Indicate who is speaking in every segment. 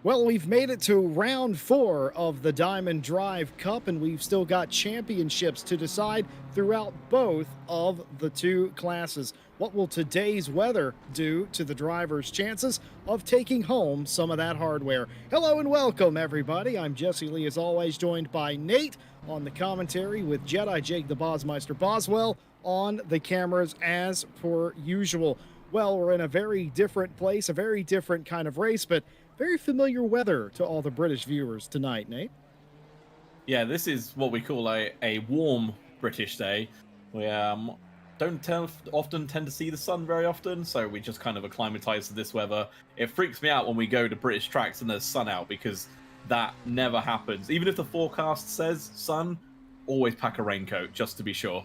Speaker 1: Well, we've made it to round 4 of the Diamond Drive Cup, and we've still got championships to decide throughout both of the two classes. What will today's weather do to the driver's chances of taking home some of that hardware? Hello and welcome, everybody. I'm Jesse Lee, as always, joined by Nate on the commentary with Jedi Jake the Bosmeister Boswell on the cameras as per usual. Well, we're in a very different place, a very different kind of race, but very familiar weather to all the British viewers tonight, Nate.
Speaker 2: Yeah, this is what we call a warm British day. We don't often tend to see the sun very often, so we just kind of acclimatise to this weather. It freaks me out when we go to British tracks and there's sun out because that never happens. Even if the forecast says sun, always pack a raincoat just to be sure.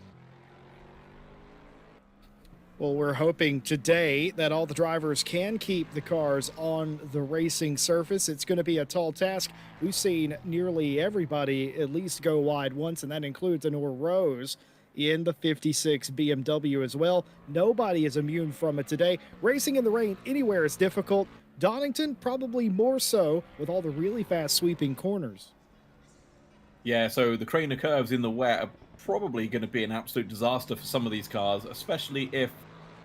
Speaker 1: Well, we're hoping today that all the drivers can keep the cars on the racing surface. It's going to be a tall task. We've seen nearly everybody at least go wide once, and that includes Honor Rose in the 56 BMW as well. Nobody is immune from it today. Racing in the rain anywhere is difficult. Donington, probably more so with all the really fast sweeping corners.
Speaker 2: Yeah, so the Craner curves in the wet are probably going to be an absolute disaster for some of these cars, especially if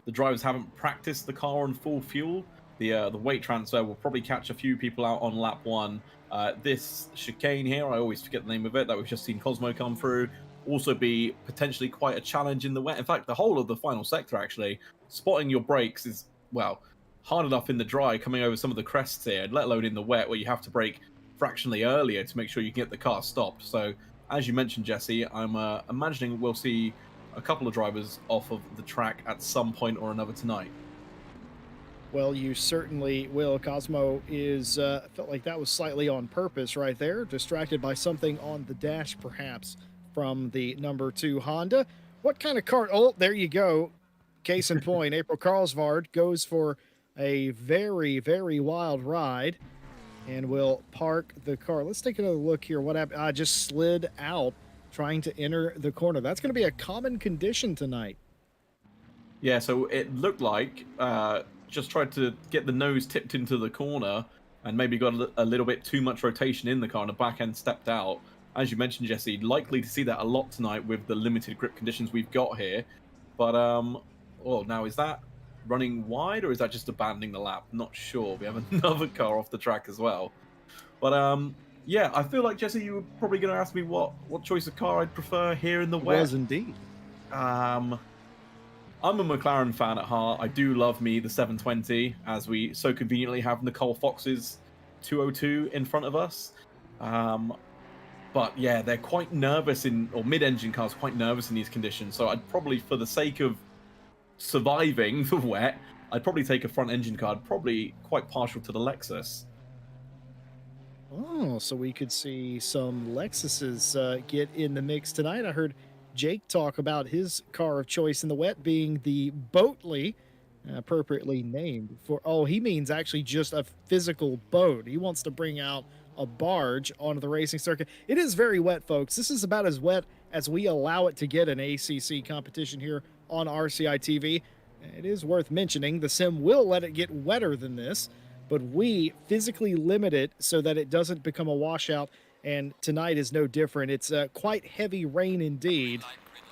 Speaker 2: the drivers haven't practiced the car on full fuel. The weight transfer will probably catch a few people out on lap one. This chicane here, I always forget the name of it, that we've just seen Cosmo come through, also be potentially quite a challenge in the wet. In fact, the whole of the final sector, actually, spotting your brakes is, well, hard enough in the dry coming over some of the crests here, let alone in the wet where you have to brake fractionally earlier to make sure you can get the car stopped. So, as you mentioned, Jesse, I'm imagining we'll see a couple of drivers off of the track at some point or another tonight.
Speaker 1: Well, you certainly will. Cosmo is felt like that was slightly on purpose right there, distracted by something on the dash, perhaps from the number 2 Honda. What kind of car? Oh, there you go. Case in point, April Carlsvard goes for a very, very wild ride and will park the car. Let's take another look here. What happened? I just slid out trying to enter the corner. That's going to be a common condition tonight.
Speaker 2: Yeah, so it looked like just tried to get the nose tipped into the corner and maybe got a little bit too much rotation in the car and the back end stepped out. As you mentioned, Jesse, likely to see that a lot tonight with the limited grip conditions we've got here. But, well, now is that running wide or is that just abandoning the lap? Not sure. We have another car off the track as well. But, yeah, I feel like, Jesse, you were probably going to ask me what choice of car I'd prefer here in the
Speaker 1: It
Speaker 2: wet.
Speaker 1: was indeed.
Speaker 2: I'm a McLaren fan at heart. I do love me the 720, as we so conveniently have Nicole Fox's 202 in front of us. But yeah, they're quite nervous or mid-engine cars quite nervous in these conditions. So I'd probably, for the sake of surviving the wet, I'd probably take a front-engine car. I'd probably quite partial to the Lexus.
Speaker 1: Oh, so we could see some Lexuses get in the mix tonight. I heard Jake talk about his car of choice in the wet being the Boatley, appropriately named for. Oh, he means actually just a physical boat. He wants to bring out a barge onto the racing circuit. It is very wet, folks. This is about as wet as we allow it to get an ACC competition here on RCI TV. It is worth mentioning the sim will let it get wetter than this, but we physically limit it so that it doesn't become a washout. And tonight is no different. It's quite heavy rain indeed,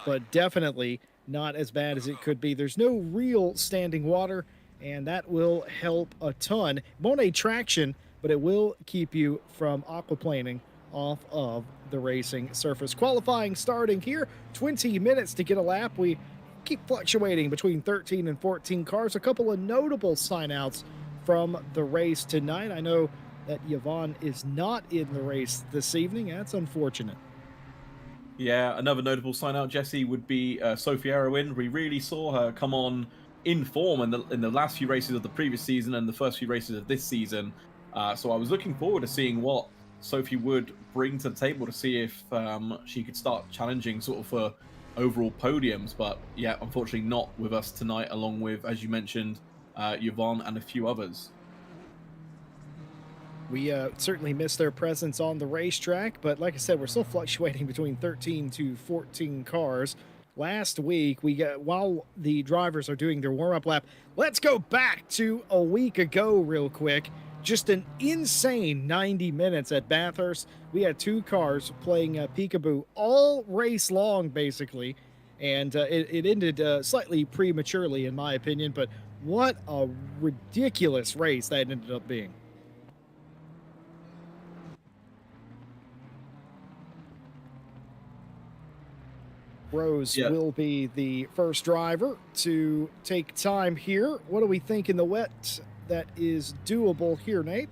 Speaker 1: but definitely not as bad as it could be. There's no real standing water, and that will help a ton. It won't aid traction, but it will keep you from aquaplaning off of the racing surface. Qualifying starting here, 20 minutes to get a lap. We keep fluctuating between 13 and 14 cars. A couple of notable sign-outs from the race tonight. I know that Yvonne is not in the race this evening. That's unfortunate.
Speaker 2: Yeah, another notable sign-out, Jesse, would be Sophie Erwin. We really saw her come on in form in the last few races of the previous season and the first few races of this season. So I was looking forward to seeing what Sophie would bring to the table to see if she could start challenging sort of for overall podiums. But yeah, unfortunately not with us tonight, along with, as you mentioned, Yvonne and a few others.
Speaker 1: We certainly miss their presence on the racetrack, but like I said, we're still fluctuating between 13 to 14 cars. Last week, while the drivers are doing their warm-up lap, let's go back to a week ago real quick. just an insane 90 minutes at Bathurst. We had two cars playing peekaboo all race long, basically, and it ended slightly prematurely, in my opinion. But what a ridiculous race that ended up being. Rose
Speaker 2: Yeah,
Speaker 1: will be the first driver to take time here. What do we think in the wet that is doable here, Nate?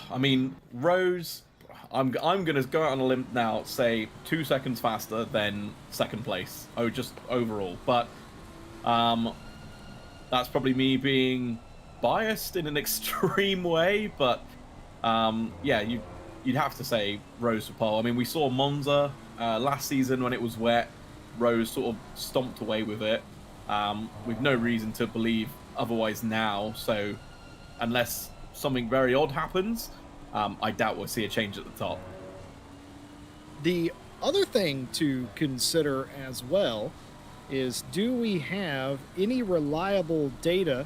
Speaker 2: I mean, Rose. I'm gonna go out on a limb now. Say 2 seconds faster than second place. Oh, just overall. But um, that's probably me being biased in an extreme way. But yeah, you'd have to say Rose for pole. I mean, we saw Monza last season when it was wet. Rose sort of stomped away with it. We've no reason to believe otherwise now. So unless something very odd happens, I doubt we'll see a change at the top.
Speaker 1: The other thing to consider as well is, do we have any reliable data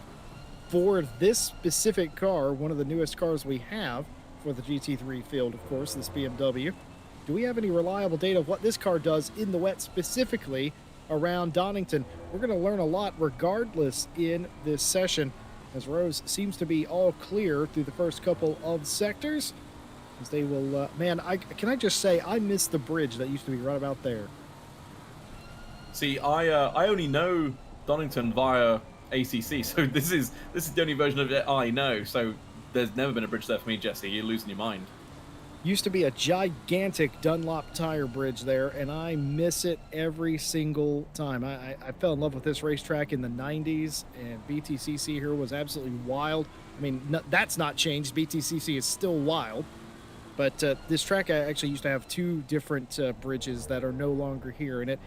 Speaker 1: for this specific car, one of the newest cars we have for the GT3 field, of course, this BMW? Do we have any reliable data of what this car does in the wet, specifically around Donington? We're going to learn a lot regardless in this session, as Rose seems to be all clear through the first couple of sectors. As they will, man, can I just say, I miss the bridge that used to be right about there.
Speaker 2: See, I only know Donington via ACC, so this is the only version of it I know. So there's never been a bridge there for me, Jesse. You're losing your mind.
Speaker 1: Used to be a gigantic Dunlop tire bridge there, and I miss it every single time. I fell in love with this racetrack in the 90s, and BTCC here was absolutely wild. I mean, that's not changed. BTCC is still wild. But this track actually used to have two different bridges that are no longer here, and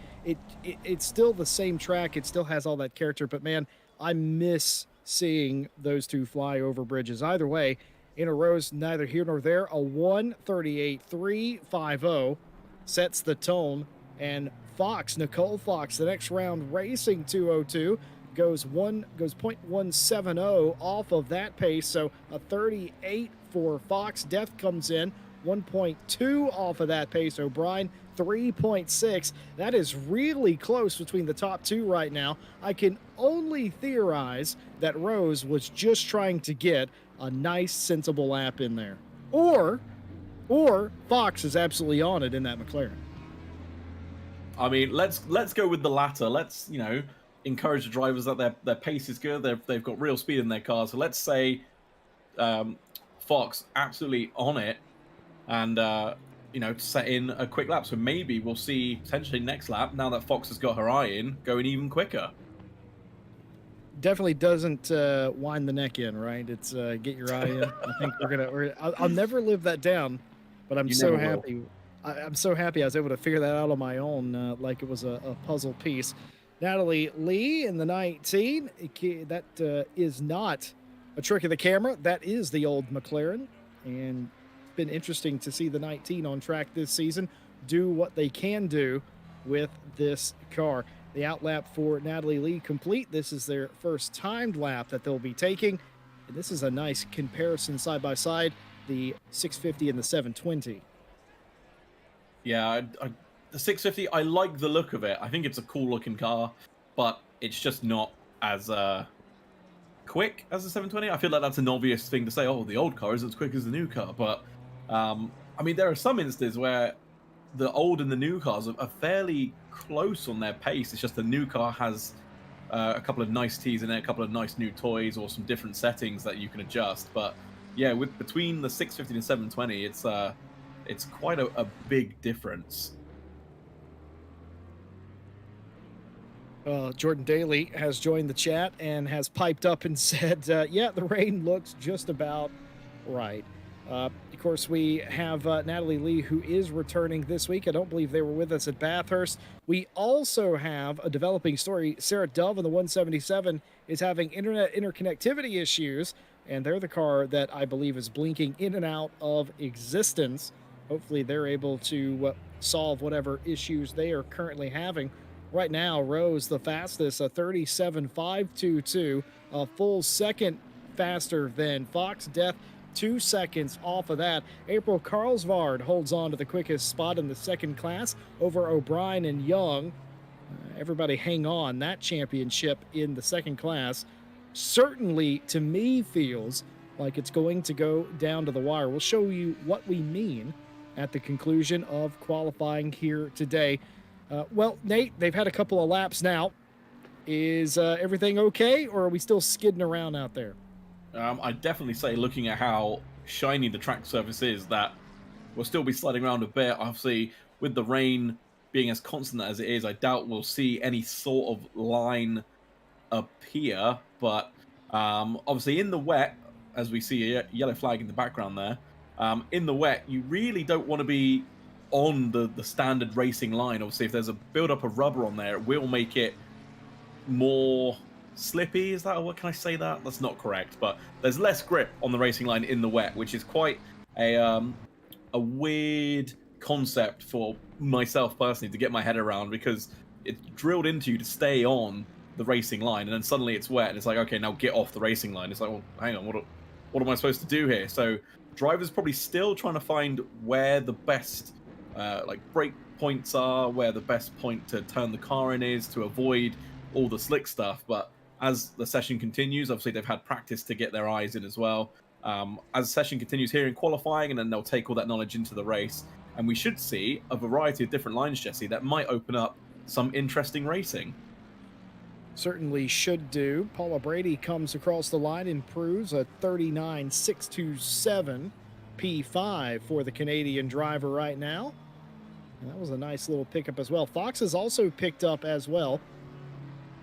Speaker 1: it's still the same track. It still has all that character, but man, I miss seeing those two flyover bridges. Either way, in a row's neither here nor there. A 1:38.350 sets the tone, and Nicole Fox, the next round racing 202 goes 0.170 off of that pace, so a 38 for Fox. Death comes in 1.2 off of that pace. O'Brien 3.6. That is really close between the top two right now. I can only theorize that Rose was just trying to get a nice, sensible lap in there, or Fox is absolutely on it in that McLaren.
Speaker 2: I mean, let's go with the latter. Let's encourage the drivers that their pace is good. They've got real speed in their cars. So let's say Fox absolutely on it, and set in a quick lap. So maybe we'll see potentially next lap, now that Fox has got her eye in, going even quicker.
Speaker 1: Definitely doesn't wind the neck in, right? It's get your eye in. I think I'll never live that down, but I'm so happy. I'm so happy I was able to figure that out on my own, like it was a puzzle piece. Natalie Lee in the 19. That is not a trick of the camera. That is the old McLaren, and it's been interesting to see the 19 on track this season do what they can do with this car. The outlap for Natalie Lee complete. This is their first timed lap that they'll be taking, and this is a nice comparison side by side, the 650 and the 720.
Speaker 2: Yeah, the 650, I like the look of it. I think it's a cool looking car, but it's just not as quick as the 720. I feel like that's an obvious thing to say. Oh, the old car is as quick as the new car, but I mean, there are some instances where the old and the new cars are fairly close on their pace. It's just the new car has a couple of nice tees in it, a couple of nice new toys, or some different settings that you can adjust. But yeah, between the 650 and 720, it's quite a big difference.
Speaker 1: Jordan Daly has joined the chat and has piped up and said, yeah, the rain looks just about right. Of course, we have Natalie Lee, who is returning this week. I don't believe they were with us at Bathurst. We also have a developing story. Sarah Dove on the 177 is having internet interconnectivity issues, and they're the car that I believe is blinking in and out of existence. Hopefully they're able to solve whatever issues they are currently having. Right now, Rose the fastest, a 37.522, a full second faster than Fox. Death 2 seconds off of that. April Carlsvard holds on to the quickest spot in the second class over O'Brien and Young. Everybody hang on. That championship in the second class certainly, to me, feels like it's going to go down to the wire. We'll show you what we mean at the conclusion of qualifying here today. Well, Nate, they've had a couple of laps now. Is everything okay, or are we still skidding around out there?
Speaker 2: I'd definitely say, looking at how shiny the track surface is, that we'll still be sliding around a bit. Obviously, with the rain being as constant as it is, I doubt we'll see any sort of line appear. But obviously, in the wet, as we see a yellow flag in the background there, in the wet, you really don't want to be on the standard racing line. Obviously, if there's a build-up of rubber on there, it will make it more slippy. Is that, what can I say that? That's not correct, but there's less grip on the racing line in the wet, which is quite a weird concept for myself personally to get my head around, because it's drilled into you to stay on the racing line, and then suddenly it's wet and it's like, okay, now get off the racing line. It's like, well, hang on, what am I supposed to do here? So drivers probably still trying to find where the best like brake points are, where the best point to turn the car in is to avoid all the slick stuff. But as the session continues, obviously they've had practice to get their eyes in as well. As the session continues here in qualifying, and then they'll take all that knowledge into the race, and we should see a variety of different lines, Jesse, that might open up some interesting racing.
Speaker 1: Certainly should do. Paula Brady comes across the line, improves a 39.627 P5 for the Canadian driver right now. And that was a nice little pickup as well. Fox has also picked up as well.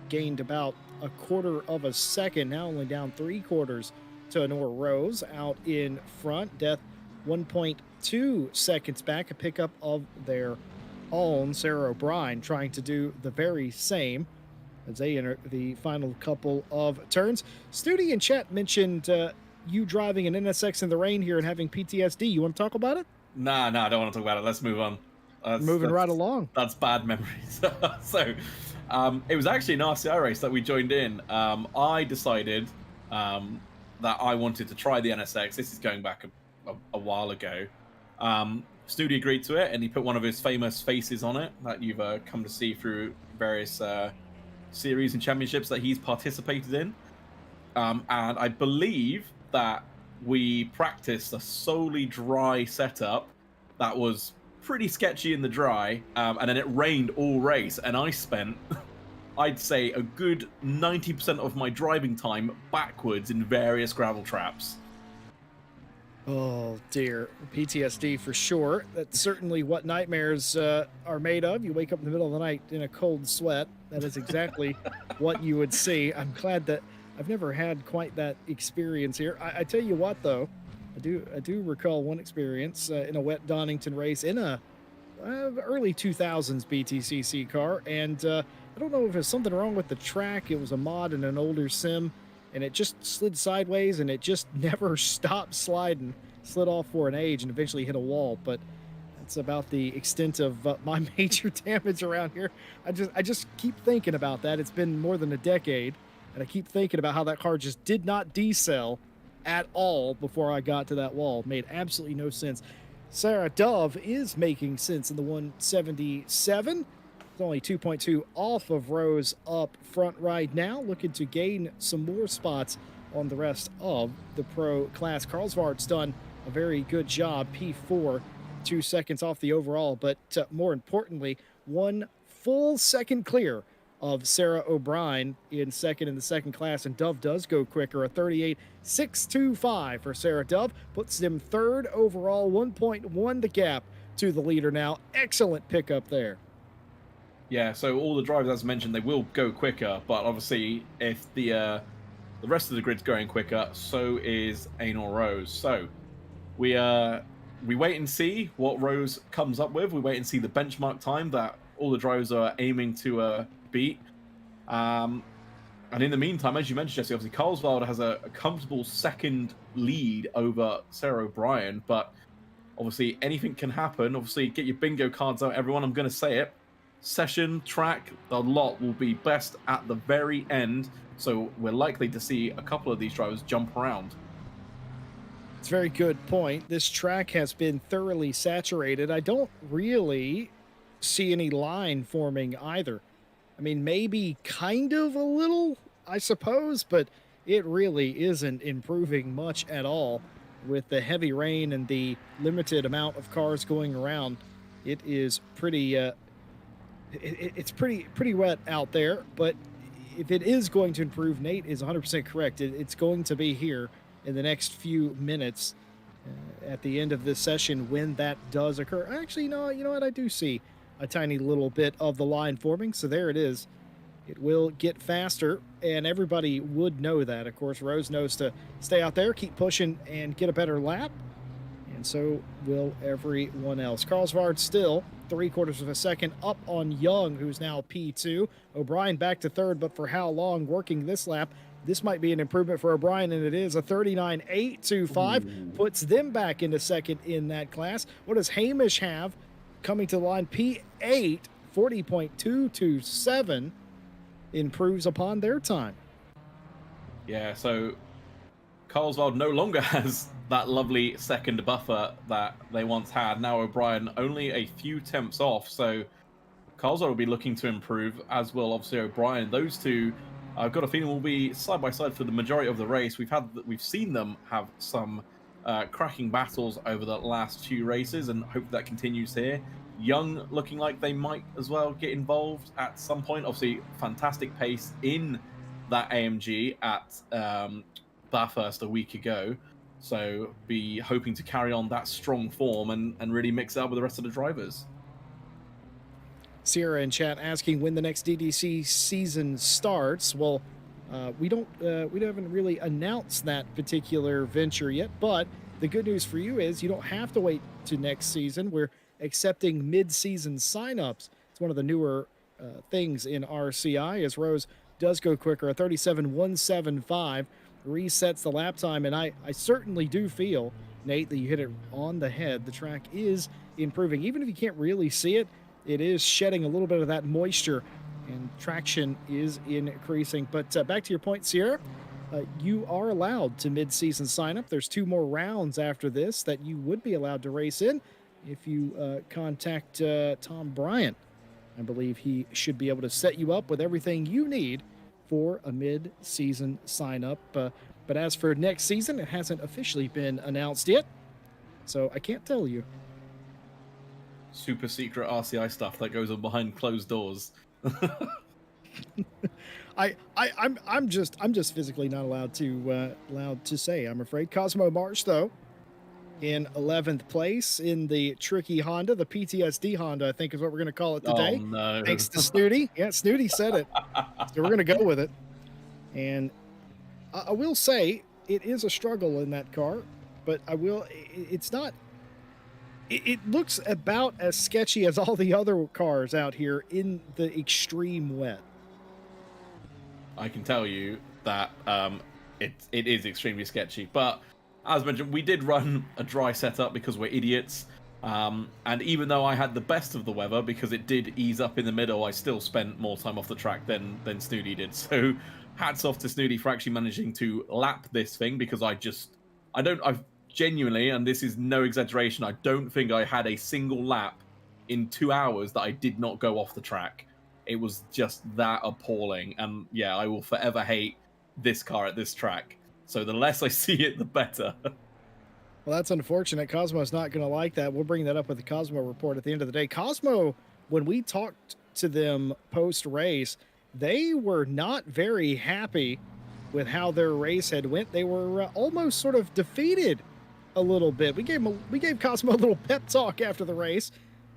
Speaker 1: Gained about a quarter of a second, now only down 3/4 to Honor Rose out in front. Death 1.2 seconds back, a pickup of their own. Sarah O'Brien trying to do the very same as they enter the final couple of turns. Studi and Chet mentioned you driving an NSX in the rain here and having PTSD. You want to talk about it?
Speaker 2: Nah, I don't want to talk about it. Let's move on.
Speaker 1: Moving right along.
Speaker 2: That's bad memories. So, it was actually an RCI race that we joined in. I decided that I wanted to try the NSX. This is going back a while ago. Studi agreed to it, and he put one of his famous faces on it that you've come to see through various series and championships that he's participated in. And I believe that we practiced a solely dry setup that was pretty sketchy in the dry, and then it rained all race, and I spent, I'd say, a good 90% of my driving time backwards in various gravel traps.
Speaker 1: Oh dear, PTSD for sure. That's certainly what nightmares are made of. You wake up in the middle of the night in a cold sweat. That is exactly what you would see. I'm glad that I've never had quite that experience here. I tell you what, though, I do recall one experience in a wet Donington race in a early 2000s BTCC car, and I don't know if there's something wrong with the track. It was a mod in an older sim, and it just slid sideways, and it just never stopped sliding. Slid off for an age and eventually hit a wall. But that's about the extent of my major damage around here. I just keep thinking about that. It's been more than a decade, and I keep thinking about how that car just did not decel at all before I got to that wall. Made absolutely no sense. Sarah Dove is making sense in the 177. It's only 2.2 off of Rose up front right now, looking to gain some more spots on the rest of the pro class. Carlsvard's done a very good job. P4, 2 seconds off the overall, but more importantly, 1 full second clear of Sarah O'Brien in second in the second class, and Dove does go quicker. A 38.625 for Sarah Dove puts them third overall, 1.1 the gap to the leader now. Excellent pickup there.
Speaker 2: Yeah, so all the drivers, as mentioned, they will go quicker, but obviously if the rest of the grid's going quicker, so is Anor Rose. So we wait and see what Rose comes up with. We wait and see the benchmark time that all the drivers are aiming to beat. And in the meantime, as you mentioned, Jesse, obviously Carlsvald has a comfortable second lead over Sarah O'Brien, but obviously anything can happen. Obviously, get your bingo cards out, everyone. I'm going to say it. session track, the lot will be best at the very end. So we're likely to see a couple of these drivers jump around.
Speaker 1: It's a very good point. This track has been thoroughly saturated. I don't really see any line forming either. I mean, maybe kind of a little, I suppose, but it really isn't improving much at all with the heavy rain and the limited amount of cars going around. It is it's pretty wet out there, but if it is going to improve, Nate is 100% correct. It's going to be here in the next few minutes at the end of this session when that does occur. Actually, no, you know what? I do see a tiny little bit of the line forming, so there it is. It will get faster, and everybody would know that. Of course, Rose knows to stay out there, keep pushing, and get a better lap, and so will everyone else. Carlsbad still 3/4 of a second up on Young, who's now P2. O'Brien back to third, but for how long working this lap? This might be an improvement for O'Brien, and it is a 39.825.
Speaker 2: Ooh.
Speaker 1: Puts them back into second in that class. What does Hamish have coming to the line? P8, 40.227, improves upon their time.
Speaker 2: Yeah, so Carlsbad no longer has that lovely second buffer that they once had. Now O'Brien only a few tenths off, so Carlsbad will be looking to improve, as will obviously O'Brien. Those two, I've got a feeling, will be side by side for the majority of the race. We've seen them have some cracking battles over the last few races, and hope that continues here. Young looking like they might as well get involved at some point. Obviously, fantastic pace in that AMG at Bathurst a week ago. So be hoping to carry on that strong form and really mix it up with the rest of the drivers.
Speaker 1: Sierra in chat asking when the next DDC season starts. Well, we haven't really announced that particular venture yet, but the good news for you is you don't have to wait to next season. We're accepting mid-season signups. It's one of the newer things in RCI as Rose does go quicker. A 37.175 resets the lap time, and I certainly do feel, Nate, that you hit it on the head. The track is improving. Even if you can't really see it, it is shedding a little bit of that moisture, and traction is increasing. But back to your point, Sierra, you are allowed to mid-season sign up. There's 2 more rounds after this that you would be allowed to race in if you contact Tom Bryant. I believe he should be able to set you up with everything you need for a mid-season sign-up. But as for next season, it hasn't officially been announced yet, so I can't tell you.
Speaker 2: Super secret RCI stuff that goes on behind closed doors.
Speaker 1: I'm just physically not allowed to say, I'm afraid. Cosmo Marsh, though, in 11th place in the tricky Honda, the PTSD Honda, I think is what we're going to call it today.
Speaker 2: Oh, no.
Speaker 1: Thanks to Snooty. Yeah, Snooty said it. So we're going to go with it. And I will say it is a struggle in that car, but it's not, it looks about as sketchy as all the other cars out here in the extreme wet.
Speaker 2: I can tell you that it is extremely sketchy, but as mentioned, we did run a dry setup because we're idiots. And even though I had the best of the weather, because it did ease up in the middle, I still spent more time off the track than Snooty did. So hats off to Snooty for actually managing to lap this thing, because I've genuinely, and this is no exaggeration, I don't think I had a single lap in 2 hours that I did not go off the track. It was just that appalling. And yeah, I will forever hate this car at this track. So the less I see it, the better.
Speaker 1: Well, that's unfortunate. Cosmo's not going to like that. We'll bring that up with the Cosmo report at the end of the day. Cosmo, when we talked to them post-race, they were not very happy with how their race had went. They were almost sort of defeated a little bit. We gave Cosmo a little pep talk after the race,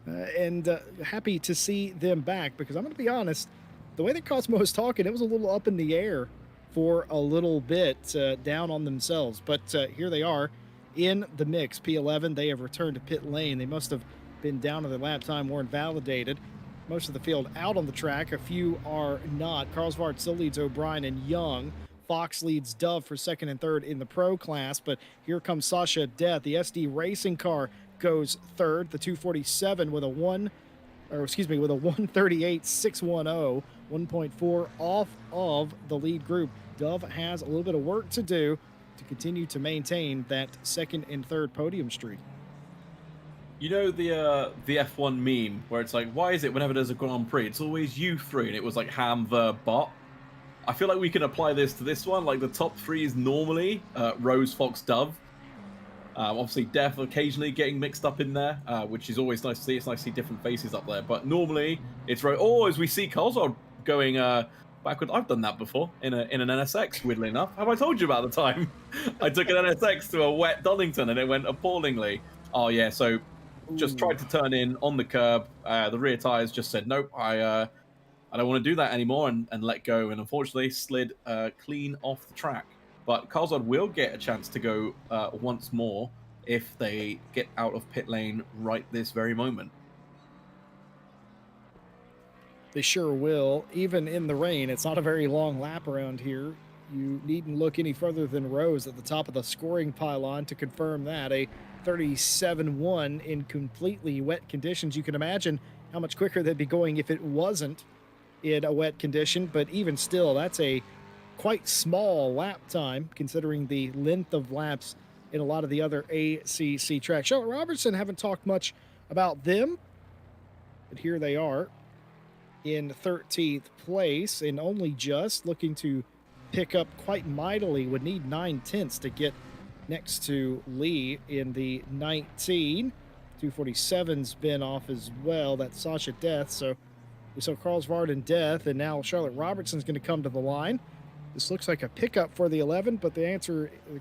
Speaker 1: and happy to see them back, because I'm going to be honest, the way that Cosmo was talking, it was a little up in the air for a little bit, down on themselves. But here they are in the mix. P11, they have returned to pit lane. They must have been down to their lap time or invalidated. Most of the field out on the track. A few are not. Carlsbad still leads O'Brien and Young. Fox leads Dove for second and third in the pro class. But here comes Sasha Death. The SD racing car goes third. The 247 with a or excuse me, with a 138.610, 1.4 off of the lead group. Dove has a little bit of work to do to continue to maintain that second and third podium streak.
Speaker 2: You know the F1 meme where it's like, why is it whenever there's a Grand Prix, it's always you three, and it was like Ham the bot. I feel like we can apply this to this one. Like the top three is normally Rose, Fox, Dove. Obviously, Def occasionally getting mixed up in there, which is always nice to see. It's nice to see different faces up there. But normally, it's right. Oh, as we see Colswell going backward. I've done that before in an NSX. Weirdly enough, have I told you about the time I took an NSX to a wet Donington and it went appallingly? Oh yeah, so just tried to turn in on the curb. The rear tires just said nope. I don't want to do that anymore and let go. And unfortunately, slid clean off the track. But Carlsbad will get a chance to go once more if they get out of pit lane right this very moment.
Speaker 1: They sure will, even in the rain. It's not a very long lap around here. You needn't look any further than Rose at the top of the scoring pylon to confirm that. A 37-1 in completely wet conditions. You can imagine how much quicker they'd be going if it wasn't in a wet condition, but even still, that's a quite small lap time considering the length of laps in a lot of the other ACC tracks. Charlotte Robertson haven't talked much about them, but here they are in 13th place and only just looking to pick up quite mightily. Would need 9/10 to get next to Lee in the 19. 247's been off as well. That's Sasha Death. So we saw Carlsbad and Death, and now Charlotte Robertson's going to come to the line. This looks like a pickup for the 11, but the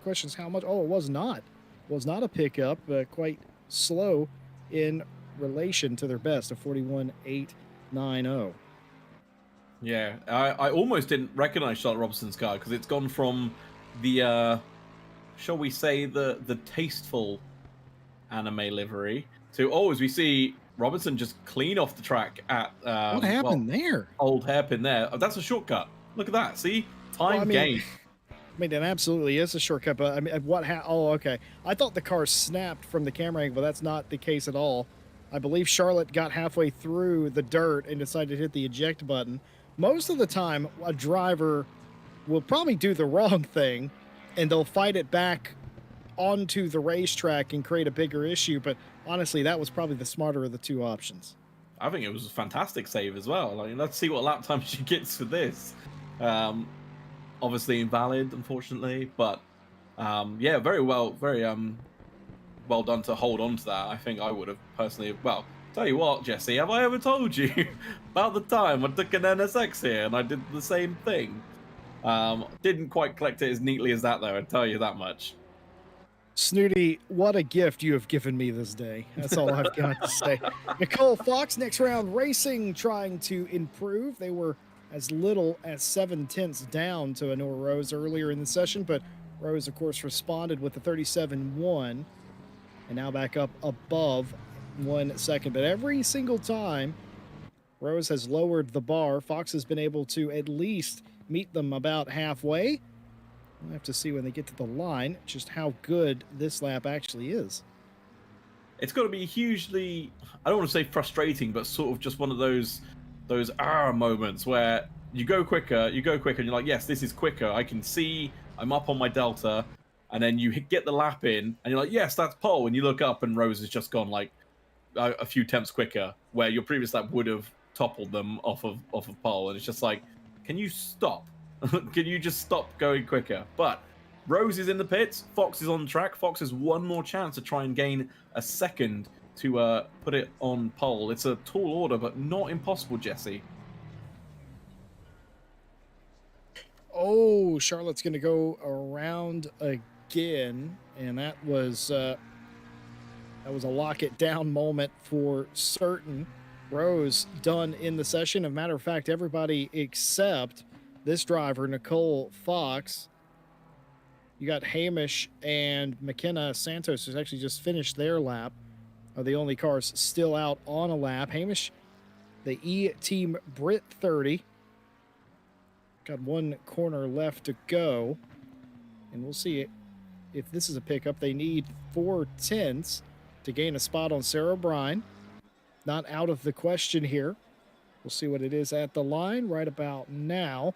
Speaker 1: question is how much? Oh, it was not. It was not a pickup. Quite slow in relation to their best of 41.890.
Speaker 2: Yeah, I almost didn't recognize Charlotte Robertson's car because it's gone from the, shall we say, the tasteful anime livery to, oh, as we see Robertson just clean off the track at
Speaker 1: what happened there?
Speaker 2: Old hairpin there. Oh, that's a shortcut. Look at that. See, time gain.
Speaker 1: I mean, it absolutely is a shortcut, but I mean, oh, okay. I thought the car snapped from the camera angle, but that's not the case at all. I believe Charlotte got halfway through the dirt and decided to hit the eject button. Most of the time, a driver will probably do the wrong thing, and they'll fight it back onto the racetrack and create a bigger issue. But honestly, that was probably the smarter of the two options.
Speaker 2: I think it was a fantastic save as well. Like, let's see what lap time she gets for this. Obviously invalid, unfortunately, but yeah, very well done to hold on to that. I think I would have personally. Well, tell you what, Jesse, have I ever told you about the time I took an NSX here and I did the same thing? Didn't quite collect it as neatly as that, though. I tell you that much.
Speaker 1: Snooty, what a gift you have given me this day. That's all I've got to say. Nicole Fox, next round racing, trying to improve. They were as little as 7/10 down to Honora Rose earlier in the session, but Rose, of course, responded with the 37-1 and now back up above 1 second. But every single time Rose has lowered the bar, Fox has been able to at least meet them about halfway. We'll have to see when they get to the line just how good this lap actually is.
Speaker 2: It's got to be hugely, I don't want to say frustrating, but sort of just one of those moments where you go quicker, and you're like, yes, this is quicker. I can see I'm up on my delta, and then you get the lap in, and you're like, yes, that's pole, and you look up, and Rose has just gone like a few tenths quicker, where your previous lap would have toppled them off of pole, and it's just like, can you stop? Can you just stop going quicker? But Rose is in the pits. Fox is on the track. Fox has one more chance to try and gain a second to put it on pole. It's a tall order, but not impossible, Jesse.
Speaker 1: Oh, Charlotte's going to go around again, and that was a lock it down moment for certain. Rose done in the session. As a matter of fact, everybody except this driver, Nicole Fox. You got Hamish and McKenna Santos, who's actually just finished their lap, are the only cars still out on a lap. Hamish, the E-Team Brit 30. Got one corner left to go. And we'll see if this is a pickup. They need 4/10 to gain a spot on Sarah O'Brien. not out of the question here. We'll see what it is at the line right about now.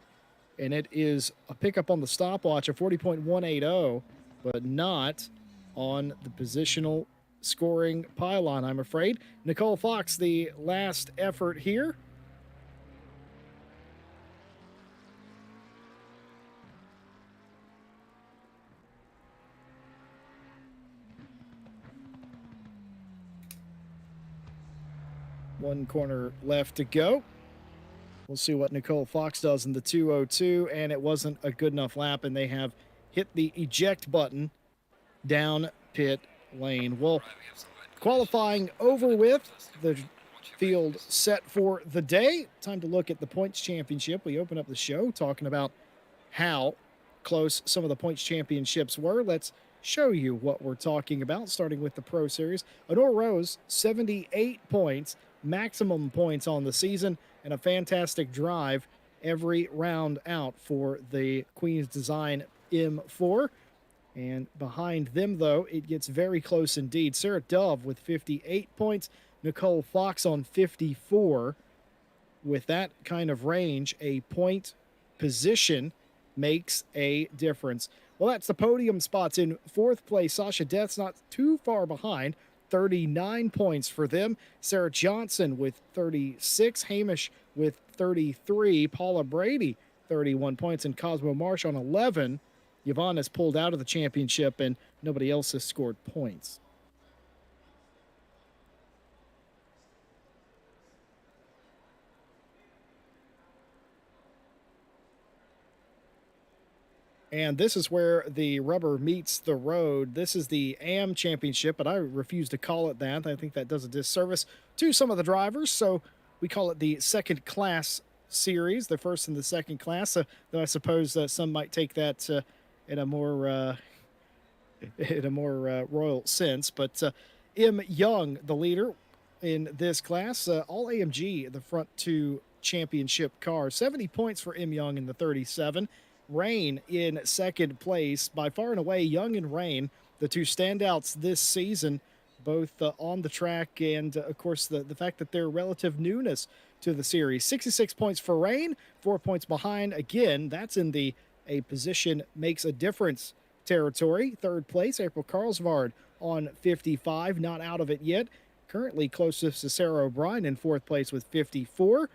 Speaker 1: And it is a pickup on the stopwatch of 40.180, but not on the positional scoring pylon, I'm afraid. Nicole Fox, the last effort here. One corner left to go. We'll see what Nicole Fox does in the 202, and it wasn't a good enough lap, and they have hit the eject button down pit lane. Well, qualifying over with, the field set for the day. Time to look at the points championship. We open up the show talking about how close some of the points championships were. Let's show you what we're talking about, starting with the Pro Series. Honor Rose, 78 points, maximum points on the season, and a fantastic drive every round out for the Queen's Design M4. And behind them, though, it gets very close indeed. Sarah Dove with 58 points, Nicole Fox on 54. With that kind of range, a point position makes a difference. Well, that's the podium spots. In fourth place, Sasha Death's not too far behind, 39 points for them. Sarah Johnson with 36, Hamish with 33, Paula Brady 31 points, and Cosmo Marsh on 11. Yvonne has pulled out of the championship, and nobody else has scored points. And this is where the rubber meets the road. This is the AM Championship, but I refuse to call it that. I think that does a disservice to some of the drivers. So we call it the second class series, the first and the second class. Though I suppose some might take that in a more royal sense. But M. Young, the leader in this class, all AMG, the front two championship cars. 70 points for M. Young in the 37. Rain in second place. By far and away, Young and Rain, the two standouts this season, both on the track, and of course the fact that they're relative newness to the series. 66 points for Rain, 4 points behind. Again, that's in the a position makes a difference territory. Third place, April Carlsvard on 55, not out of it yet. Currently closest to Sarah O'Brien in fourth place with 54.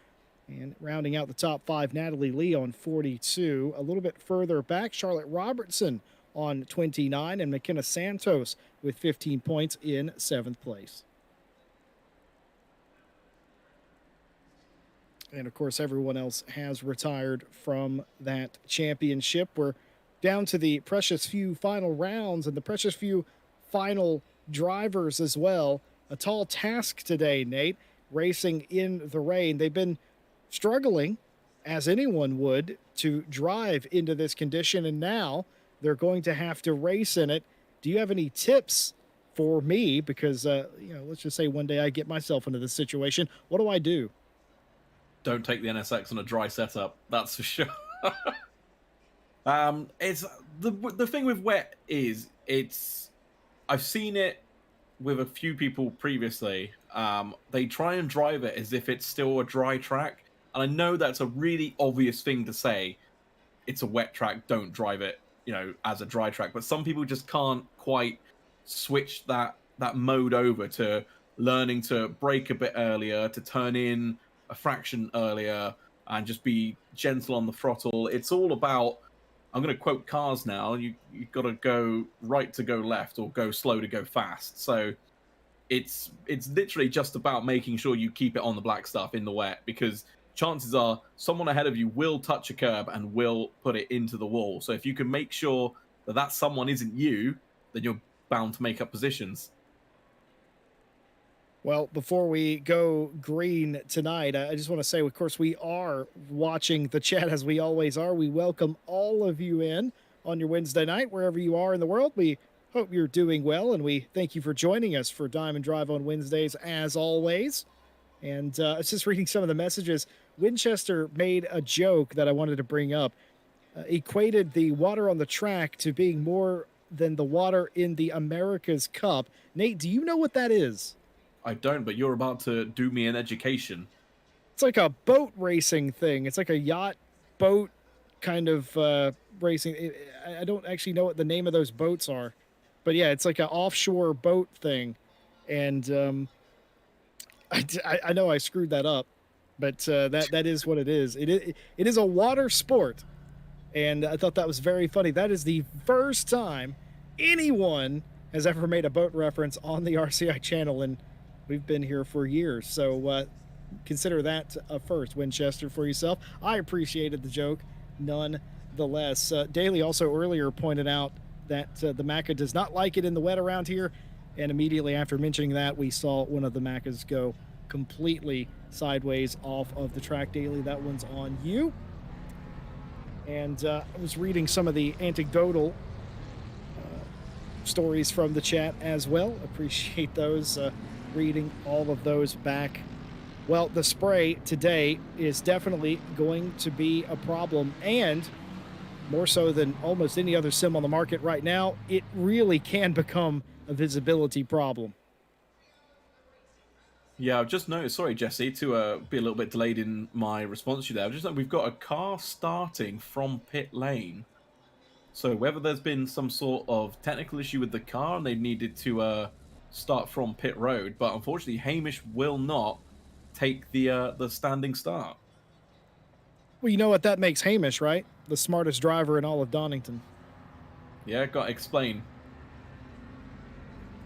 Speaker 1: And rounding out the top five, Natalie Lee on 42. A little bit further back, Charlotte Robertson on 29, and McKenna Santos with 15 points in seventh place. And of course, everyone else has retired from that championship. We're down to the precious few final rounds and the precious few final drivers as well. A tall task today, Nate, racing in the rain. They've been struggling, as anyone would, to drive into this condition, and now they're going to have to race in it. Do you have any tips for me? Because, let's just say one day I get myself into this situation. What do I do?
Speaker 2: Don't take the NSX on a dry setup. That's for sure. It's the thing with wet is I've seen it with a few people previously. They try and drive it as if it's still a dry track. And I know that's a really obvious thing to say. It's a wet track, don't drive it, as a dry track. But some people just can't quite switch that mode over to learning to brake a bit earlier, to turn in a fraction earlier, and just be gentle on the throttle. It's all about, I'm going to quote cars now, you've got to go right to go left or go slow to go fast. So it's literally just about making sure you keep it on the black stuff in the wet, because chances are someone ahead of you will touch a curb and will put it into the wall. So if you can make sure that someone isn't you, then you're bound to make up positions.
Speaker 1: Well, before we go green tonight, I just want to say, of course, we are watching the chat as we always are. We welcome all of you in on your Wednesday night, wherever you are in the world. We hope you're doing well, and we thank you for joining us for Diamond Drive on Wednesdays, as always. And I was just reading some of the messages. Winchester made a joke that I wanted to bring up, equated the water on the track to being more than the water in the America's Cup. Nate, do you know what that is?
Speaker 2: I don't, but you're about to do me an education.
Speaker 1: It's like a boat racing thing. It's like a yacht boat kind of racing. I don't actually know what the name of those boats are, but yeah, it's like an offshore boat thing. And I know I screwed that up, but that is what it is. It is a water sport, and I thought that was very funny. That is the first time anyone has ever made a boat reference on the RCI channel, and we've been here for years. So consider that a first, Winchester, for yourself. I appreciated the joke nonetheless. Daly also earlier pointed out that the Maca does not like it in the wet around here, and immediately after mentioning that, we saw one of the Macas go completely sideways off of the track. Daly, that one's on you. And I was reading some of the anecdotal stories from the chat as well. Appreciate those, reading all of those back. Well, the spray today is definitely going to be a problem, and more so than almost any other sim on the market right now, it really can become a visibility problem.
Speaker 2: Yeah, I've just noticed, sorry, Jesse, to be a little bit delayed in my response to you there. I've just noticed we've got a car starting from pit lane. So whether there's been some sort of technical issue with the car and they needed to start from pit road, but unfortunately Hamish will not take the standing start.
Speaker 1: Well, you know what that makes Hamish, right? The smartest driver in all of Donington.
Speaker 2: Yeah, got to explain.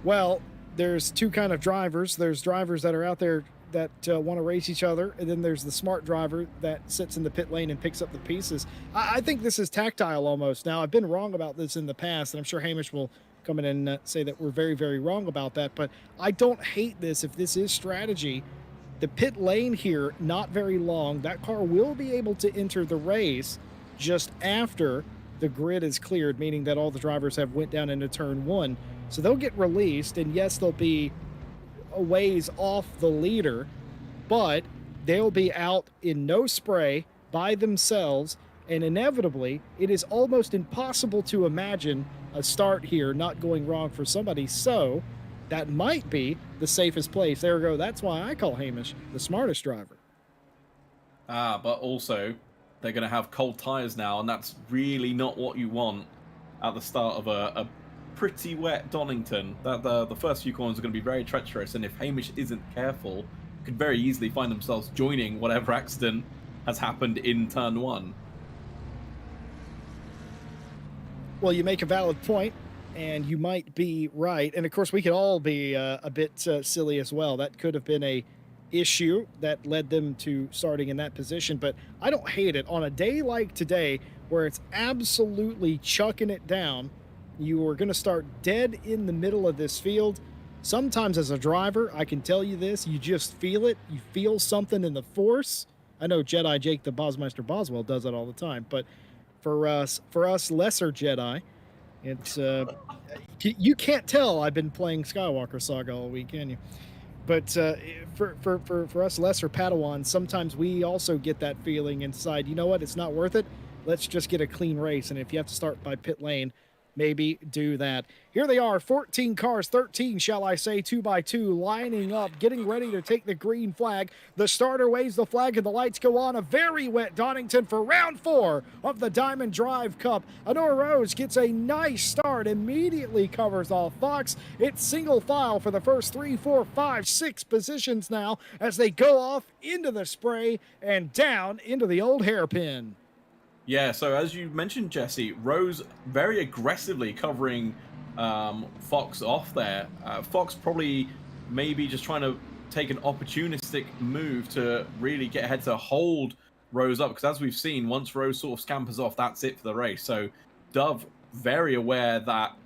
Speaker 1: Well, there's two kind of drivers. There's drivers that are out there that want to race each other, and then there's the smart driver that sits in the pit lane and picks up the pieces. I think this is tactile almost. Now, I've been wrong about this in the past, and I'm sure Hamish will come in and say that we're very, very wrong about that. But I don't hate this if this is strategy. The pit lane here, not very long. That car will be able to enter the race just after the grid is cleared, meaning that all the drivers have went down into turn one. So they'll get released, and yes, they'll be a ways off the leader, but they'll be out in no spray by themselves, and inevitably, it is almost impossible to imagine a start here not going wrong for somebody. So that might be the safest place. There we go. That's why I call Hamish the smartest driver.
Speaker 2: But also they're going to have cold tires now, and that's really not what you want at the start of a pretty wet Donington. That the first few corners are going to be very treacherous, and if Hamish isn't careful, could very easily find themselves joining whatever accident has happened in turn one.
Speaker 1: Well, you make a valid point, and you might be right. And of course, we could all be a bit silly as well. That could have been a issue that led them to starting in that position. But I don't hate it on a day like today, where it's absolutely chucking it down. You are going to start dead in the middle of this field. Sometimes as a driver, I can tell you this, you just feel it. You feel something in the force. I know Jedi Jake the Bosmeister Boswell does it all the time, but for us lesser Jedi, it's you can't tell I've been playing Skywalker Saga all week, can you? But for us lesser Padawans, sometimes we also get that feeling inside. You know what? It's not worth it. Let's just get a clean race, and if you have to start by pit lane, maybe do that. Here they are, 14 cars, 13, shall I say, 2x2, lining up, getting ready to take the green flag. The starter waves the flag and the lights go on. A very wet Donington for round 4 of the Diamond Drive Cup. Honora Rose gets a nice start, immediately covers off Fox. It's single file for the first 3, 4, 5, 6 positions now as they go off into the spray and down into the old hairpin.
Speaker 2: Yeah, so as you mentioned, Jesse, Rose very aggressively covering Fox off there. Fox probably maybe just trying to take an opportunistic move to really get ahead to hold Rose up, because as we've seen, once Rose sort of scampers off, that's it for the race. So Dove very aware that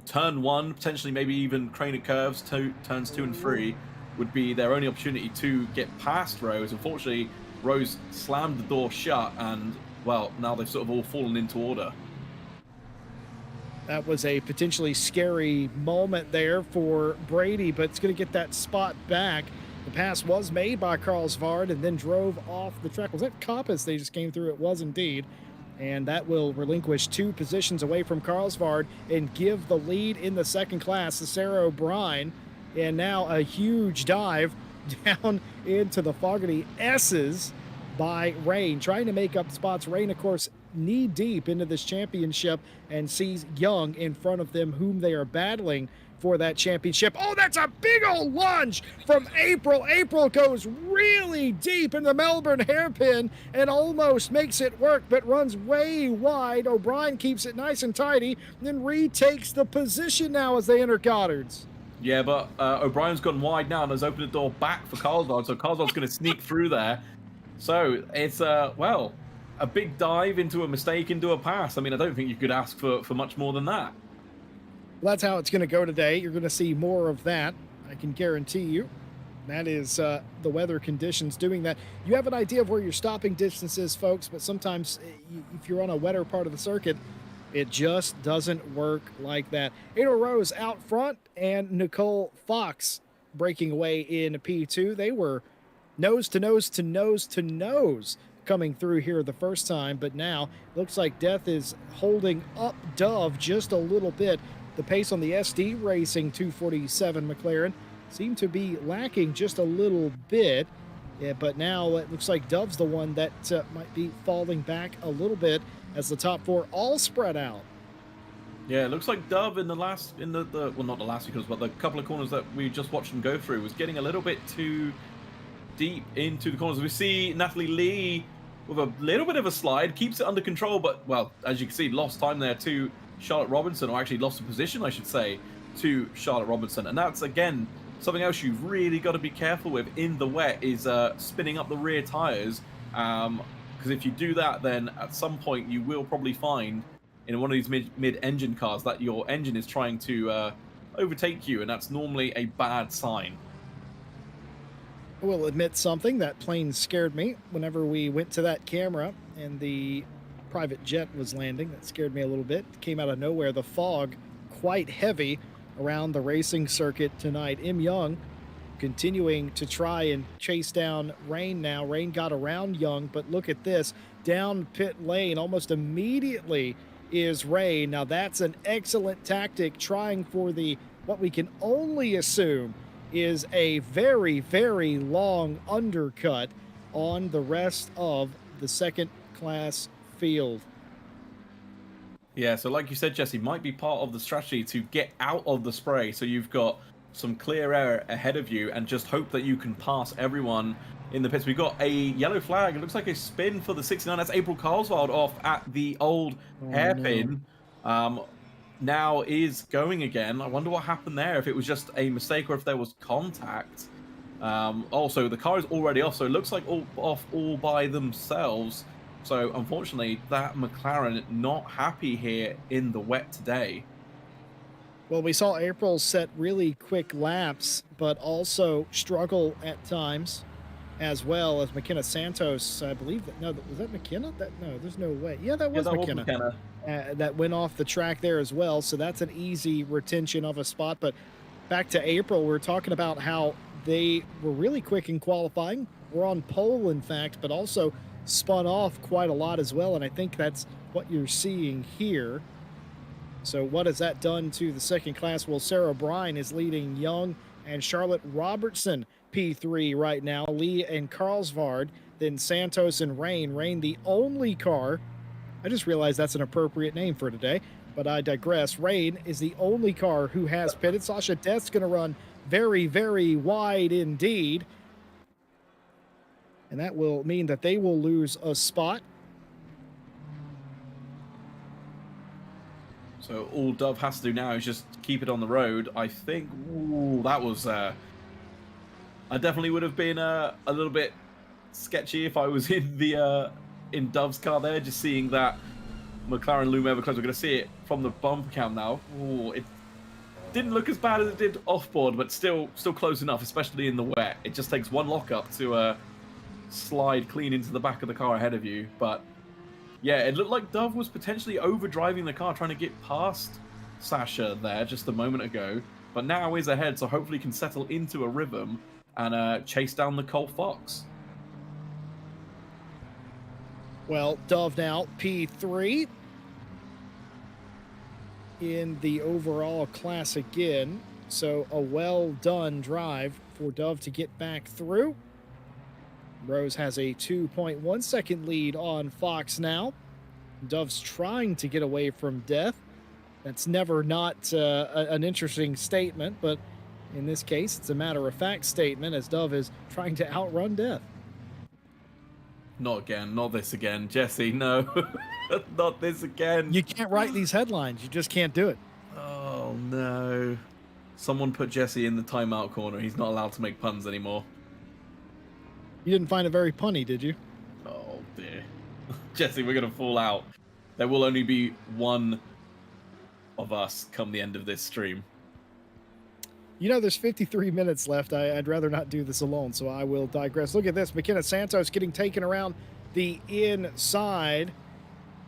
Speaker 2: turn 1, potentially maybe even Crane of Curves, turns 2 and 3 would be their only opportunity to get past Rose. Unfortunately, Rose slammed the door shut, and well, now they've sort of all fallen into order.
Speaker 1: That was a potentially scary moment there for Brady, but it's going to get that spot back. The pass was made by Carlsvard and then drove off the track. Was that Coppice they just came through? It was indeed. And that will relinquish 2 positions away from Carlsvard and give the lead in the second class to Sarah O'Brien. And now a huge dive down into the Fogarty S's by Rain, trying to make up spots. Rain, of course, knee deep into this championship and sees Young in front of them, whom they are battling for that championship. Oh, that's a big old lunge from April. April goes really deep in the Melbourne hairpin and almost makes it work, but runs way wide. O'Brien keeps it nice and tidy, and then retakes the position now as they enter Goddard's.
Speaker 2: Yeah, but O'Brien's gone wide now and has opened the door back for Carlsbad, so Carlsbad's going to sneak through there. So it's, well, a big dive into a mistake, into a pass. I mean, I don't think you could ask for much more than that.
Speaker 1: Well, that's how it's going to go today. You're going to see more of that, I can guarantee you. That is the weather conditions doing that. You have an idea of where your stopping distance is, folks, but sometimes if you're on a wetter part of the circuit, it just doesn't work like that. Ada Rose out front and Nicole Fox breaking away in P2. They were nose to nose to nose to nose coming through here the first time, but now looks like Death is holding up Dove just a little bit. The pace on the SD Racing 247 McLaren seemed to be lacking just a little bit, yeah, but now it looks like Dove's the one that might be falling back a little bit as the top four all spread out.
Speaker 2: Yeah, it looks like Dove in the well, not the last because, but the couple of corners that we just watched him go through was getting a little bit too deep into the corners. We see Natalie Lee with a little bit of a slide, keeps it under control, but, well, as you can see, lost time there to Charlotte Robinson, or actually lost a position, I should say, to Charlotte Robinson. And that's, again, something else you've really got to be careful with in the wet is spinning up the rear tires. Because if you do that, then at some point you will probably find in one of these mid-engine cars that your engine is trying to overtake you, and that's normally a bad sign.
Speaker 1: I will admit something, that plane scared me whenever we went to that camera and the private jet was landing. That scared me a little bit. It came out of nowhere. The fog quite heavy around the racing circuit tonight. Im Young continuing to try and chase down Rain now. Rain got around Young, but look at this. Down pit lane almost immediately is Rain. Now that's an excellent tactic, trying for the, what we can only assume is a very, very long undercut on the rest of the second class field.
Speaker 2: Yeah, so like you said, Jesse, might be part of the strategy to get out of the spray, so you've got some clear air ahead of you and just hope that you can pass everyone in the pits. We've got a yellow flag. It looks like a spin for the 69. That's April Carlswald off at the old hairpin. No. Now is going again. I wonder what happened there, if it was just a mistake or if there was contact. Also, the car is already off, so it looks like all by themselves. So, unfortunately, that McLaren not happy here in the wet today.
Speaker 1: Well, we saw April set really quick laps, but also struggle at times, as well as McKenna Santos. I believe that, no, was that McKenna? No, there's no way. Yeah, that was McKenna. That went off the track there as well. So that's an easy retention of a spot. But back to April, we're talking about how they were really quick in qualifying. We're on pole, in fact, but also spun off quite a lot as well. And I think that's what you're seeing here. So what has that done to the second class? Well, Sarah O'Brien is leading Young and Charlotte Robertson P3 right now. Lee and Carlsvard, then Santos and Rain. Rain, the only car. I just realized that's an appropriate name for today, but I digress. Rain is the only car who has pitted. Sasha Death's going to run very, very wide indeed. And that will mean that they will lose a spot.
Speaker 2: So all Dove has to do now is just keep it on the road. I think, ooh, that was, I definitely would have been a little bit sketchy if I was in the, in Dove's car there, just seeing that McLaren loom ever close. We're going to see it from the bumper cam now. Ooh, it didn't look as bad as it did off board, but still close enough, especially in the wet. It just takes one lockup to slide clean into the back of the car ahead of you. But yeah, it looked like Dove was potentially overdriving the car, trying to get past Sasha there just a moment ago. But now is ahead, so hopefully can settle into a rhythm and chase down Nicole Fox.
Speaker 1: Well, Dove now P3 in the overall class again. So a well done drive for Dove to get back through. Rose has a 2.1 second lead on Fox now. Dove's trying to get away from death. That's never not an interesting statement, but in this case, it's a matter of fact statement as Dove is trying to outrun death.
Speaker 2: Not again. Not this again. Jesse, no. Not this again.
Speaker 1: You can't write these headlines. You just can't do it.
Speaker 2: Oh, no. Someone put Jesse in the timeout corner. He's not allowed to make puns anymore.
Speaker 1: You didn't find it very punny, did you?
Speaker 2: Oh, dear. Jesse, we're going to fall out. There will only be one of us come the end of this stream.
Speaker 1: You know, there's 53 minutes left. I'd rather not do this alone, so I will digress. Look at this. McKenna Santos getting taken around the inside.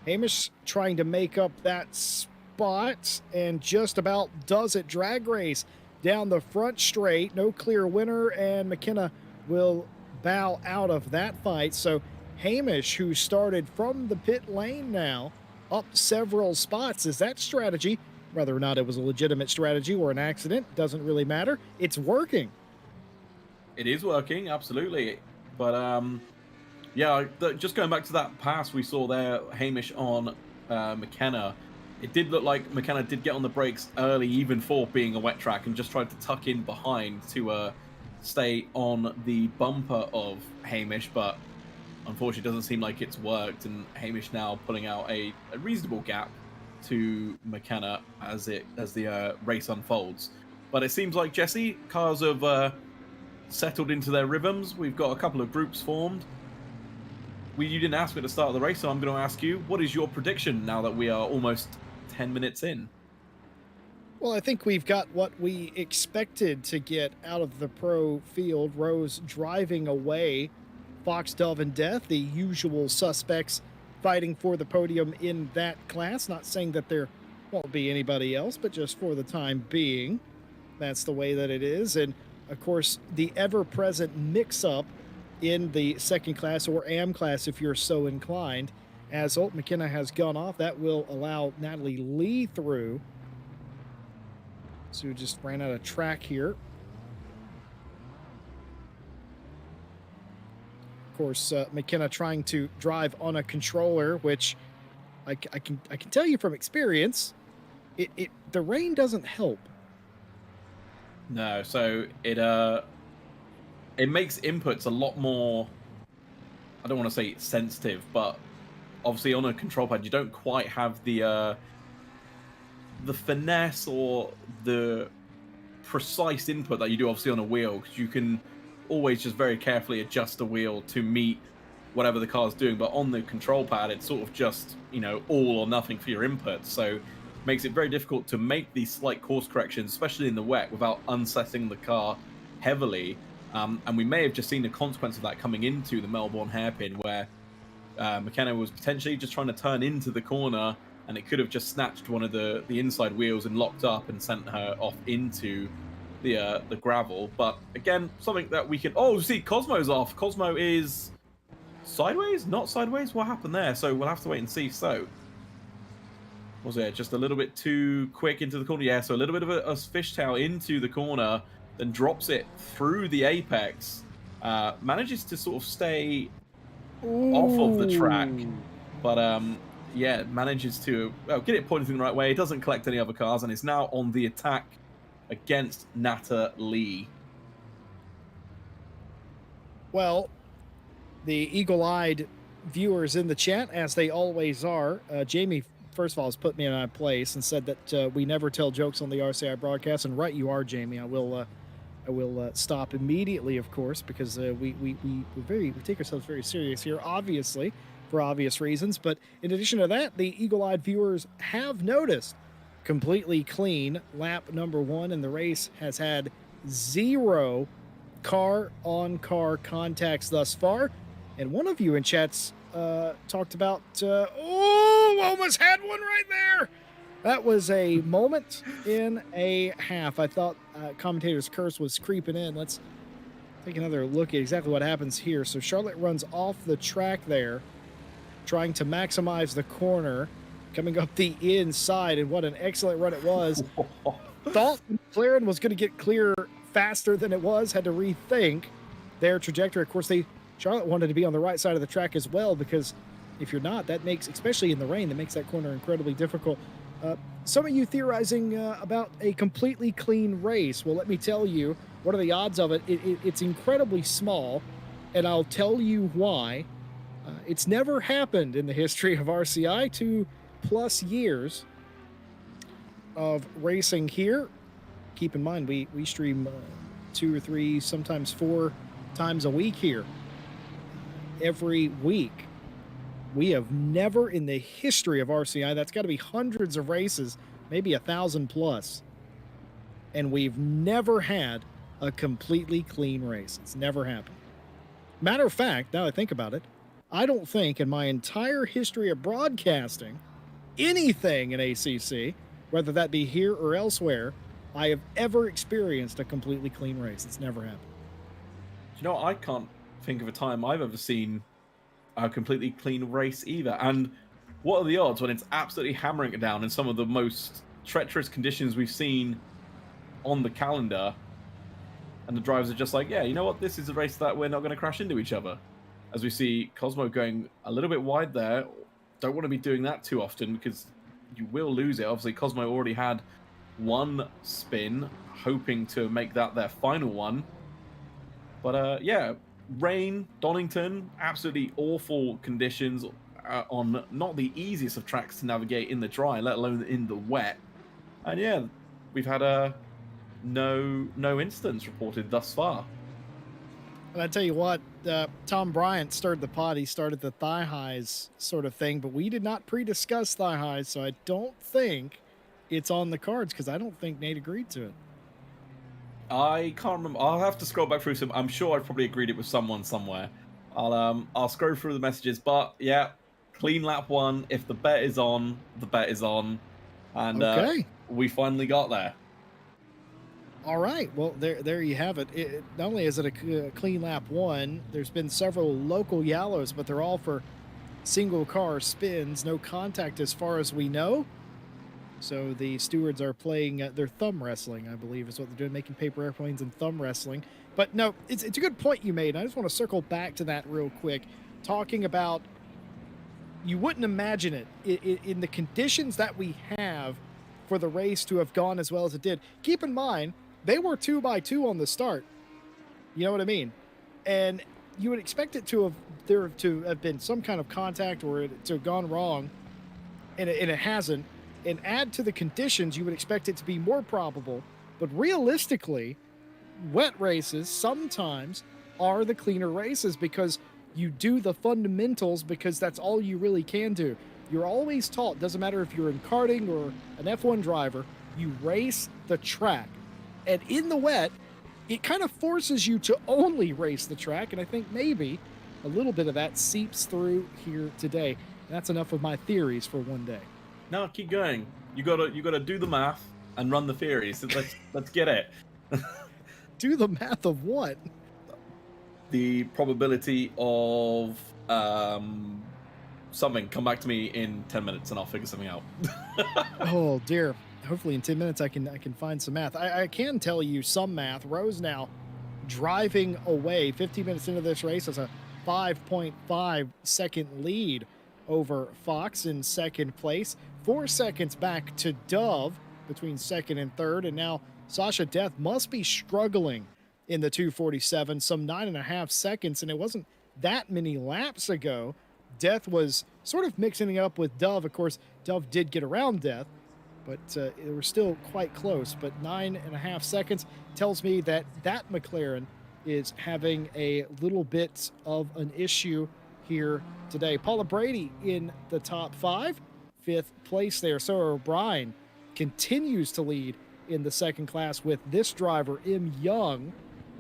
Speaker 1: Hamish trying to make up that spot and just about does it. Drag race down the front straight. No clear winner, and McKenna will bow out of that fight. So Hamish, who started from the pit lane now, up several spots. Is that strategy? Whether or not it was a legitimate strategy or an accident, doesn't really matter. It's working.
Speaker 2: It is working, absolutely. But, yeah, just going back to that pass we saw there, Hamish on McKenna, it did look like McKenna did get on the brakes early, even for being a wet track, and just tried to tuck in behind to stay on the bumper of Hamish, but unfortunately it doesn't seem like it's worked, and Hamish now pulling out a reasonable gap to McKenna as the race unfolds. But it seems like, Jesse, cars have settled into their rhythms. We've got a couple of groups formed. You didn't ask me at the start of the race, so I'm going to ask you, what is your prediction now that we are almost 10 minutes in?
Speaker 1: Well, I think we've got what we expected to get out of the pro field. Rose driving away, Fox, Dove, and Death, the usual suspects fighting for the podium in that class. Not saying that there won't be anybody else, but just for the time being, that's the way that it is. And of course, the ever-present mix-up in the second class, or AM class if you're so inclined, as Holt McKenna has gone off. That will allow Natalie Lee through. So just ran out of track here. Of course, McKenna trying to drive on a controller, which I can tell you from experience, the rain doesn't help.
Speaker 2: No, so it makes inputs a lot more, I don't want to say sensitive, but obviously on a control pad you don't quite have the finesse or the precise input that you do obviously on a wheel, because you can always just very carefully adjust the wheel to meet whatever the car's doing. But on the control pad, it's sort of just, all or nothing for your input. So makes it very difficult to make these slight course corrections, especially in the wet, without unsetting the car heavily. And we may have just seen the consequence of that coming into the Melbourne hairpin, where McKenna was potentially just trying to turn into the corner, and it could have just snatched one of the inside wheels and locked up and sent her off into the gravel. But again, something that we can... Oh, see, Cosmo's off. Cosmo is sideways? Not sideways? What happened there? So we'll have to wait and see. So was it just a little bit too quick into the corner? Yeah, so a little bit of a fishtail into the corner, then drops it through the apex. Manages to sort of stay off of the track, but yeah, manages to get it pointed in the right way. It doesn't collect any other cars, and is now on the attack against Nata Lee.
Speaker 1: Well, the eagle-eyed viewers in the chat, as they always are, Jamie, first of all, has put me in my place and said that we never tell jokes on the RCI broadcast, and right you are, Jamie. I will stop immediately, of course, because we take ourselves very serious here, obviously, for obvious reasons. But in addition to that, the eagle-eyed viewers have noticed completely clean lap number one, and the race has had 0 car-on-car contacts thus far. And one of you in chats talked about, almost had one right there. That was a moment in a half. I thought commentator's curse was creeping in. Let's take another look at exactly what happens here. So Charlotte runs off the track there, trying to maximize the corner, coming up the inside, and what an excellent run it was. thought McLaren was going to get clear faster than it was, had to rethink their trajectory. Of course, Charlotte wanted to be on the right side of the track as well, because if you're not, that makes, especially in the rain, that makes that corner incredibly difficult. Some of you theorizing about a completely clean race. Well, let me tell you, what are the odds of it? It's incredibly small, and I'll tell you why. It's never happened in the history of RCI, 2+ years of racing here. Keep in mind, we stream 2 or 3, sometimes 4 times a week here. Every week. We have never in the history of RCI, that's got to be hundreds of races, maybe 1,000 plus, and we've never had a completely clean race. It's never happened. Matter of fact, now I think about it, I don't think in my entire history of broadcasting anything in ACC, whether that be here or elsewhere, I have ever experienced a completely clean race. It's never happened.
Speaker 2: You know, I can't think of a time I've ever seen a completely clean race either. And what are the odds when it's absolutely hammering it down in some of the most treacherous conditions we've seen on the calendar, and the drivers are just like, yeah, you know what, this is a race that we're not going to crash into each other. As we see Cosmo going a little bit wide there. Don't want to be doing that too often because you will lose it. Obviously, Cosmo already had one spin, hoping to make that their final one. But yeah, rain, Donington, absolutely awful conditions on not the easiest of tracks to navigate in the dry, let alone in the wet. And yeah, we've had no incidents reported thus far.
Speaker 1: And I tell you what, Tom Bryant stirred the pot. He started the thigh highs sort of thing, but we did not pre-discuss thigh highs, so I don't think it's on the cards because I don't think Nate agreed to it.
Speaker 2: I can't remember. I'll have to scroll back through some. I'm sure I probably agreed it with someone somewhere. I'll scroll through the messages, but yeah, clean lap 1. If the bet is on, the bet is on, and
Speaker 1: Okay.
Speaker 2: we finally got there.
Speaker 1: All right. Well, there you have it. Not only is it a clean lap 1, there's been several local yellows, but they're all for single car spins, no contact as far as we know. So the stewards are playing their thumb wrestling, I believe, is what they're doing, making paper airplanes and thumb wrestling. But no, it's a good point you made. I just want to circle back to that real quick, talking about you wouldn't imagine it in the conditions that we have for the race to have gone as well as it did. Keep in mind, they were 2x2 on the start. You know what I mean? And you would expect it to have been some kind of contact or it to have gone wrong, and it hasn't. And add to the conditions, you would expect it to be more probable. But realistically, wet races sometimes are the cleaner races because you do the fundamentals because that's all you really can do. You're always taught, doesn't matter if you're in karting or an F1 driver, you race the track. And in the wet, it kind of forces you to only race the track. And I think maybe a little bit of that seeps through here today. That's enough of my theories for one day.
Speaker 2: No, keep going. You gotta do the math and run the theories. Let's get it.
Speaker 1: Do the math of what?
Speaker 2: The probability of something. Come back to me in 10 minutes and I'll figure something out.
Speaker 1: Oh dear. Hopefully in 10 minutes I can find some math. I can tell you some math. Rose now driving away 15 minutes into this race has a 5.5 second lead over Fox in second place. 4 seconds back to Dove between second and third. And now Sasha Death must be struggling in the 247, some 9.5 seconds. And it wasn't that many laps ago. Death was sort of mixing it up with Dove. Of course, Dove did get around Death, but they were still quite close. But 9.5 seconds tells me that McLaren is having a little bit of an issue here today. Paula Brady in the top 5, 5th place there. So O'Brien continues to lead in the second class with this driver, M. Young,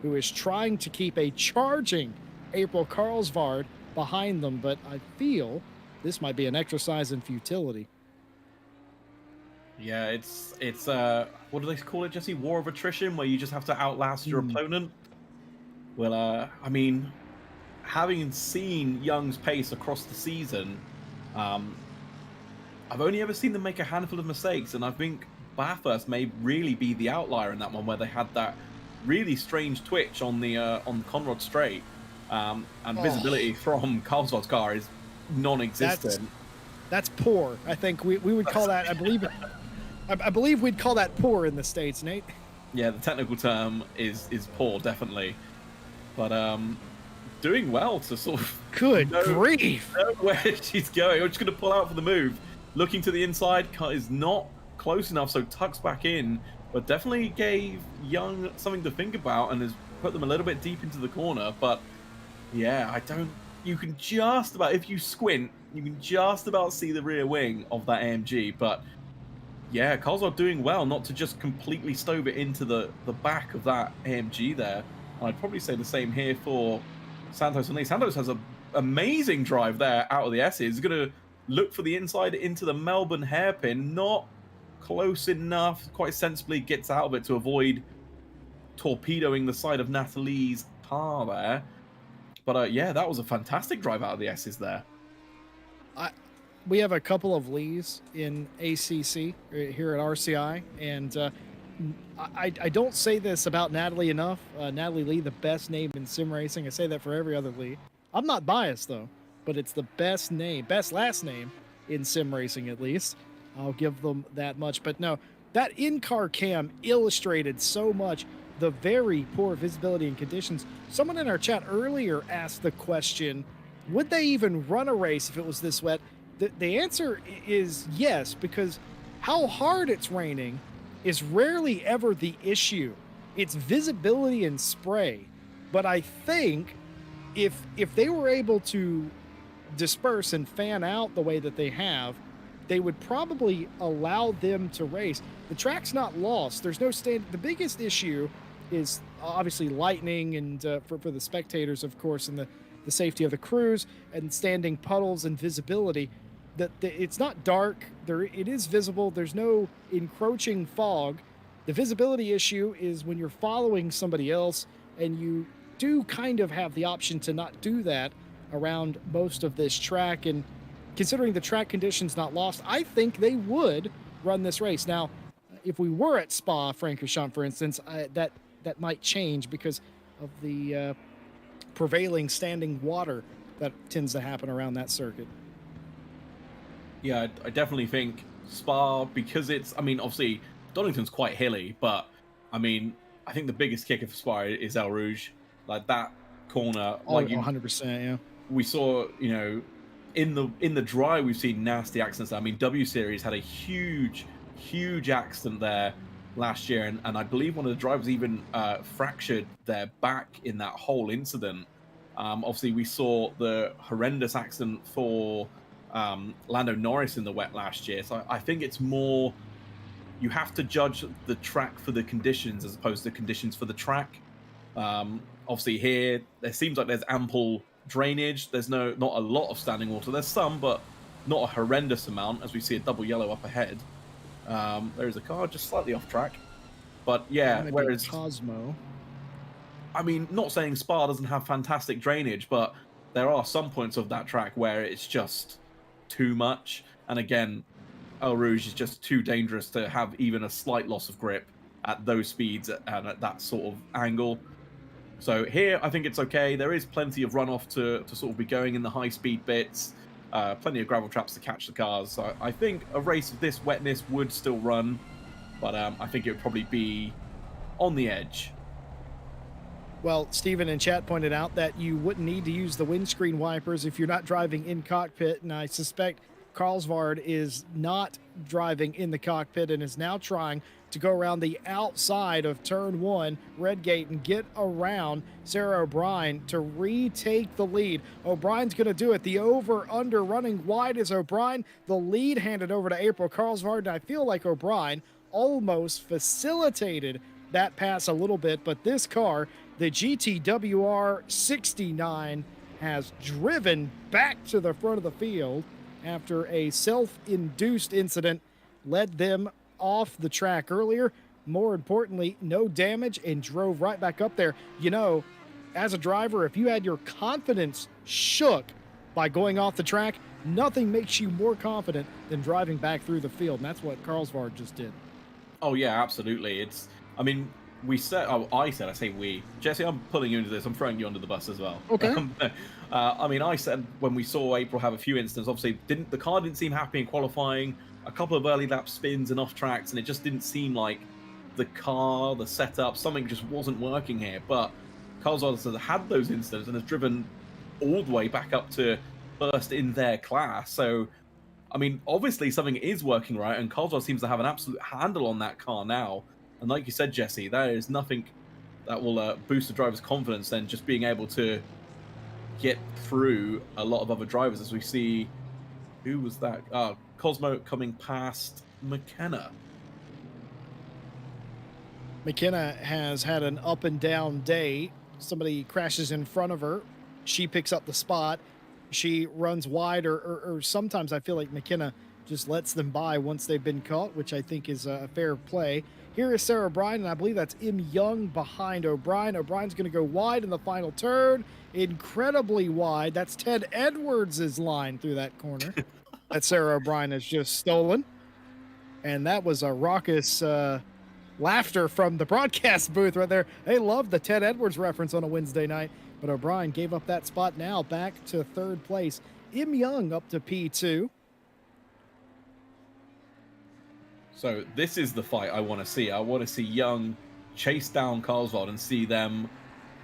Speaker 1: who is trying to keep a charging April Carlsvard behind them. But I feel this might be an exercise in futility.
Speaker 2: Yeah, it's what do they call it, Jesse? War of attrition, where you just have to outlast your opponent. Well, I mean, having seen Young's pace across the season, I've only ever seen them make a handful of mistakes, and I think Bathurst may really be the outlier in that one, where they had that really strange twitch on Conrod Straight, and
Speaker 1: Oh,
Speaker 2: visibility from Carlsbad's car is
Speaker 1: that's
Speaker 2: non-existent.
Speaker 1: that's poor. I think we would call that. I believe we'd call that poor in the States, Nate.
Speaker 2: Yeah, the technical term is poor, definitely. But doing well to sort of
Speaker 1: Good
Speaker 2: know,
Speaker 1: grief.
Speaker 2: know where she's going. I'm just going to pull out for the move. Looking to the inside, cut is not close enough, so tucks back in, but definitely gave Young something to think about and has put them a little bit deep into the corner. But yeah, I don't. You can just about, if you squint, you can just about see the rear wing of that AMG. But yeah, Cosworth doing well not to just completely stove it into the back of that AMG there. And I'd probably say the same here for Santos and Lee. Santos has a amazing drive there out of the S's. He's going to look for the inside into the Melbourne hairpin. Not close enough. Quite sensibly gets out of it to avoid torpedoing the side of Natalie's car there. But yeah, that was a fantastic drive out of the S's there.
Speaker 1: I, we have a couple of Lees in ACC here at RCI, and I don't say this about Natalie enough. Natalie Lee, the best name in sim racing. I say that for every other Lee. I'm not biased though, but it's the best name, best last name in sim racing at least. I'll give them that much. But no, that in-car cam illustrated so much the very poor visibility and conditions. Someone in our chat earlier asked the question, would they even run a race if it was this wet? The answer is yes, because how hard it's raining is rarely ever the issue. It's visibility and spray. But I think if they were able to disperse and fan out the way that they have, they would probably allow them to race. The track's not lost. There's no stand. The biggest issue is obviously lightning and for the spectators, of course, and the safety of the crews and standing puddles and visibility. That it's not dark. It is visible. There's no encroaching fog. The visibility issue is when you're following somebody else, and you do kind of have the option to not do that around most of this track. And considering the track conditions not lost, I think they would run this race. Now, if we were at Spa Francorchamps, for instance, that might change because of the prevailing standing water that tends to happen around that circuit.
Speaker 2: Yeah, I definitely think Spa, because it's, I mean, obviously Donington's quite hilly, but I mean, I think the biggest kicker for Spa is El Rouge. Like that corner,
Speaker 1: Oh,
Speaker 2: like you,
Speaker 1: 100%, yeah.
Speaker 2: we saw, you know, in the dry, we've seen nasty accidents. I mean, W Series had a huge accident there last year, and I believe one of the drivers even fractured their back in that whole incident. Obviously, we saw the horrendous accident for Lando Norris in the wet last year. So I think it's more, you have to judge the track for the conditions as opposed to conditions for the track. Obviously here, there seems like there's ample drainage. There's not a lot of standing water. There's some, but not a horrendous amount, as we see a double yellow up ahead. There is a car just slightly off track. But yeah, whereas
Speaker 1: Cosmo.
Speaker 2: I mean, not saying Spa doesn't have fantastic drainage, but there are some points of that track where it's just too much. And again, El Rouge is just too dangerous to have even a slight loss of grip at those speeds and at that sort of angle. So here, I think it's okay. There is plenty of runoff to sort of be going in the high-speed bits. Plenty of gravel traps to catch the cars. So I think a race of this wetness would still run, but I think it would probably be on the edge.
Speaker 1: Well, Steven in chat pointed out that you wouldn't need to use the windscreen wipers if you're not driving in cockpit, and I suspect Carlsvard is not driving in the cockpit and is now trying to go around the outside of turn one, red gate, and get around Sarah O'Brien to retake the lead. O'Brien's going to do it. The over-under running wide is O'Brien. The lead handed over to April Carlsvard, and I feel like O'Brien almost facilitated that pass a little bit, but this car, the GTWR 69, has driven back to the front of the field after a self-induced incident led them off the track earlier. More importantly, no damage, and drove right back up there. You know, as a driver, if you had your confidence shook by going off the track, nothing makes you more confident than driving back through the field, and that's what Carlsvard just did.
Speaker 2: Oh yeah, absolutely. I mean, we said, oh, I say we. Jesse, I'm pulling you into this. I'm throwing you under the bus as well.
Speaker 1: Okay.
Speaker 2: I mean, I said when we saw April have a few incidents, obviously the car didn't seem happy in qualifying. A couple of early lap spins and off tracks, and it just didn't seem like the car, the setup, something just wasn't working here. But Carlos has had those incidents and has driven all the way back up to first in their class. So I mean, obviously something is working right, and Caldwell seems to have an absolute handle on that car now. And like you said, Jesse, there is nothing that will boost the driver's confidence than just being able to get through a lot of other drivers. As we see, who was that? Cosmo coming past McKenna.
Speaker 1: McKenna has had an up and down day. Somebody crashes in front of her. She picks up the spot. She runs wide, or sometimes I feel like McKenna just lets them by once they've been caught, which I think is a fair play. Here is Sarah O'Brien, and I believe that's Im Young behind O'Brien. O'Brien's going to go wide in the final turn, incredibly wide. That's Ted Edwards' line through that corner that Sarah O'Brien has just stolen. And that was a raucous laughter from the broadcast booth right there. They loved the Ted Edwards reference on a Wednesday night, but O'Brien gave up that spot now back to third place. Im Young up to P2.
Speaker 2: So this is the fight I want to see. I want to see Young chase down Carlsveld and see them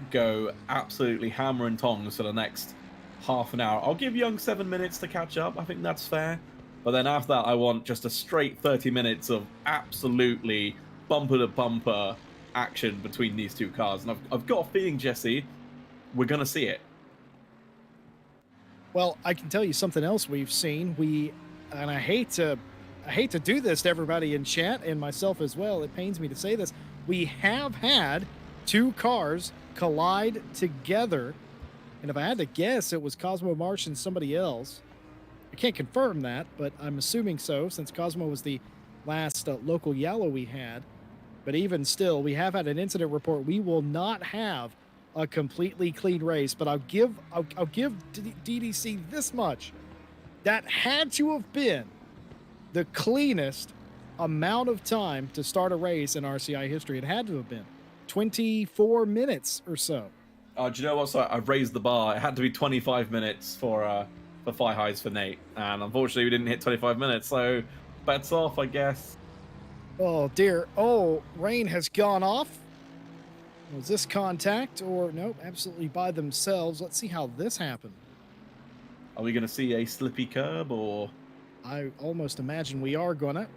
Speaker 2: go absolutely hammer and tongs for the next half an hour. I'll give Young 7 minutes to catch up. I think that's fair. But then after that, I want just a straight 30 minutes of absolutely bumper to bumper action between these two cars. And I've got a feeling, Jesse, we're going to see it.
Speaker 1: Well, I can tell you something else we've seen. And I hate to do this to everybody in chat and myself as well. It pains me to say this. We have had two cars collide together. And if I had to guess, it was Cosmo Marsh and somebody else. I can't confirm that, but I'm assuming so, since Cosmo was the last local yellow we had. But even still, we have had an incident report. We will not have a completely clean race, but I'll give DDC this much. That had to have been the cleanest amount of time to start a race in RCI history. It had to have been 24 minutes or so.
Speaker 2: Do you know what? So I've raised the bar. It had to be 25 minutes for Fi Highs for Nate, and unfortunately we didn't hit 25 minutes, so bets off, I guess.
Speaker 1: Oh dear. Oh, rain has gone off. Was this contact or nope? Absolutely by themselves. Let's see how this happened.
Speaker 2: Are we going to see a slippy curb, or?
Speaker 1: I almost imagine we are gonna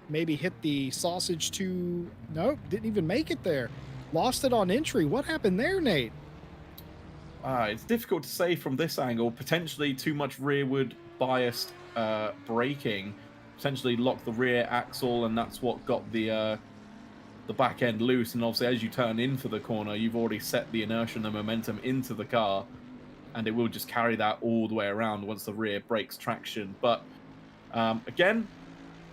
Speaker 1: maybe hit the sausage to nope, didn't even make it there. Lost it on entry. What happened there, Nate?
Speaker 2: It's difficult to say from this angle. Potentially too much rearward biased braking. Potentially locked the rear axle, and that's what got the back end loose. And obviously, as you turn in for the corner, you've already set the inertia and the momentum into the car, and it will just carry that all the way around once the rear breaks traction. But again,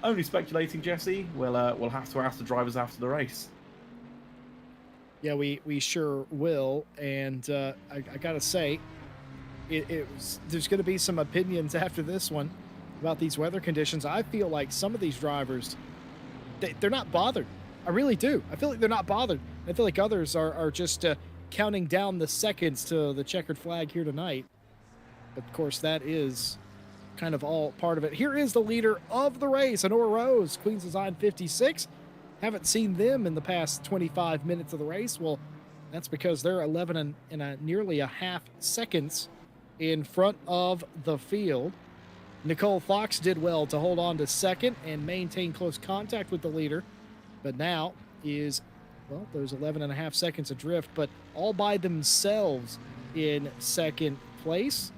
Speaker 2: only speculating, Jesse. We'll have to ask the drivers after the race.
Speaker 1: Yeah, we sure will. And I gotta say, there's going to be some opinions after this one about these weather conditions. I feel like some of these drivers, they're not bothered. I really do. I feel like they're not bothered. I feel like others are just counting down the seconds to the checkered flag here tonight. But of course, that is kind of all part of it. Here is the leader of the race, Honora Rose, Queen's Design 56. Haven't seen them in the past 25 minutes of the race. Well, that's because they're 11 and nearly a half seconds in front of the field. Nicole Fox did well to hold on to second and maintain close contact with the leader, but now is, well, there's 11 and a half seconds adrift, but all by themselves in second place.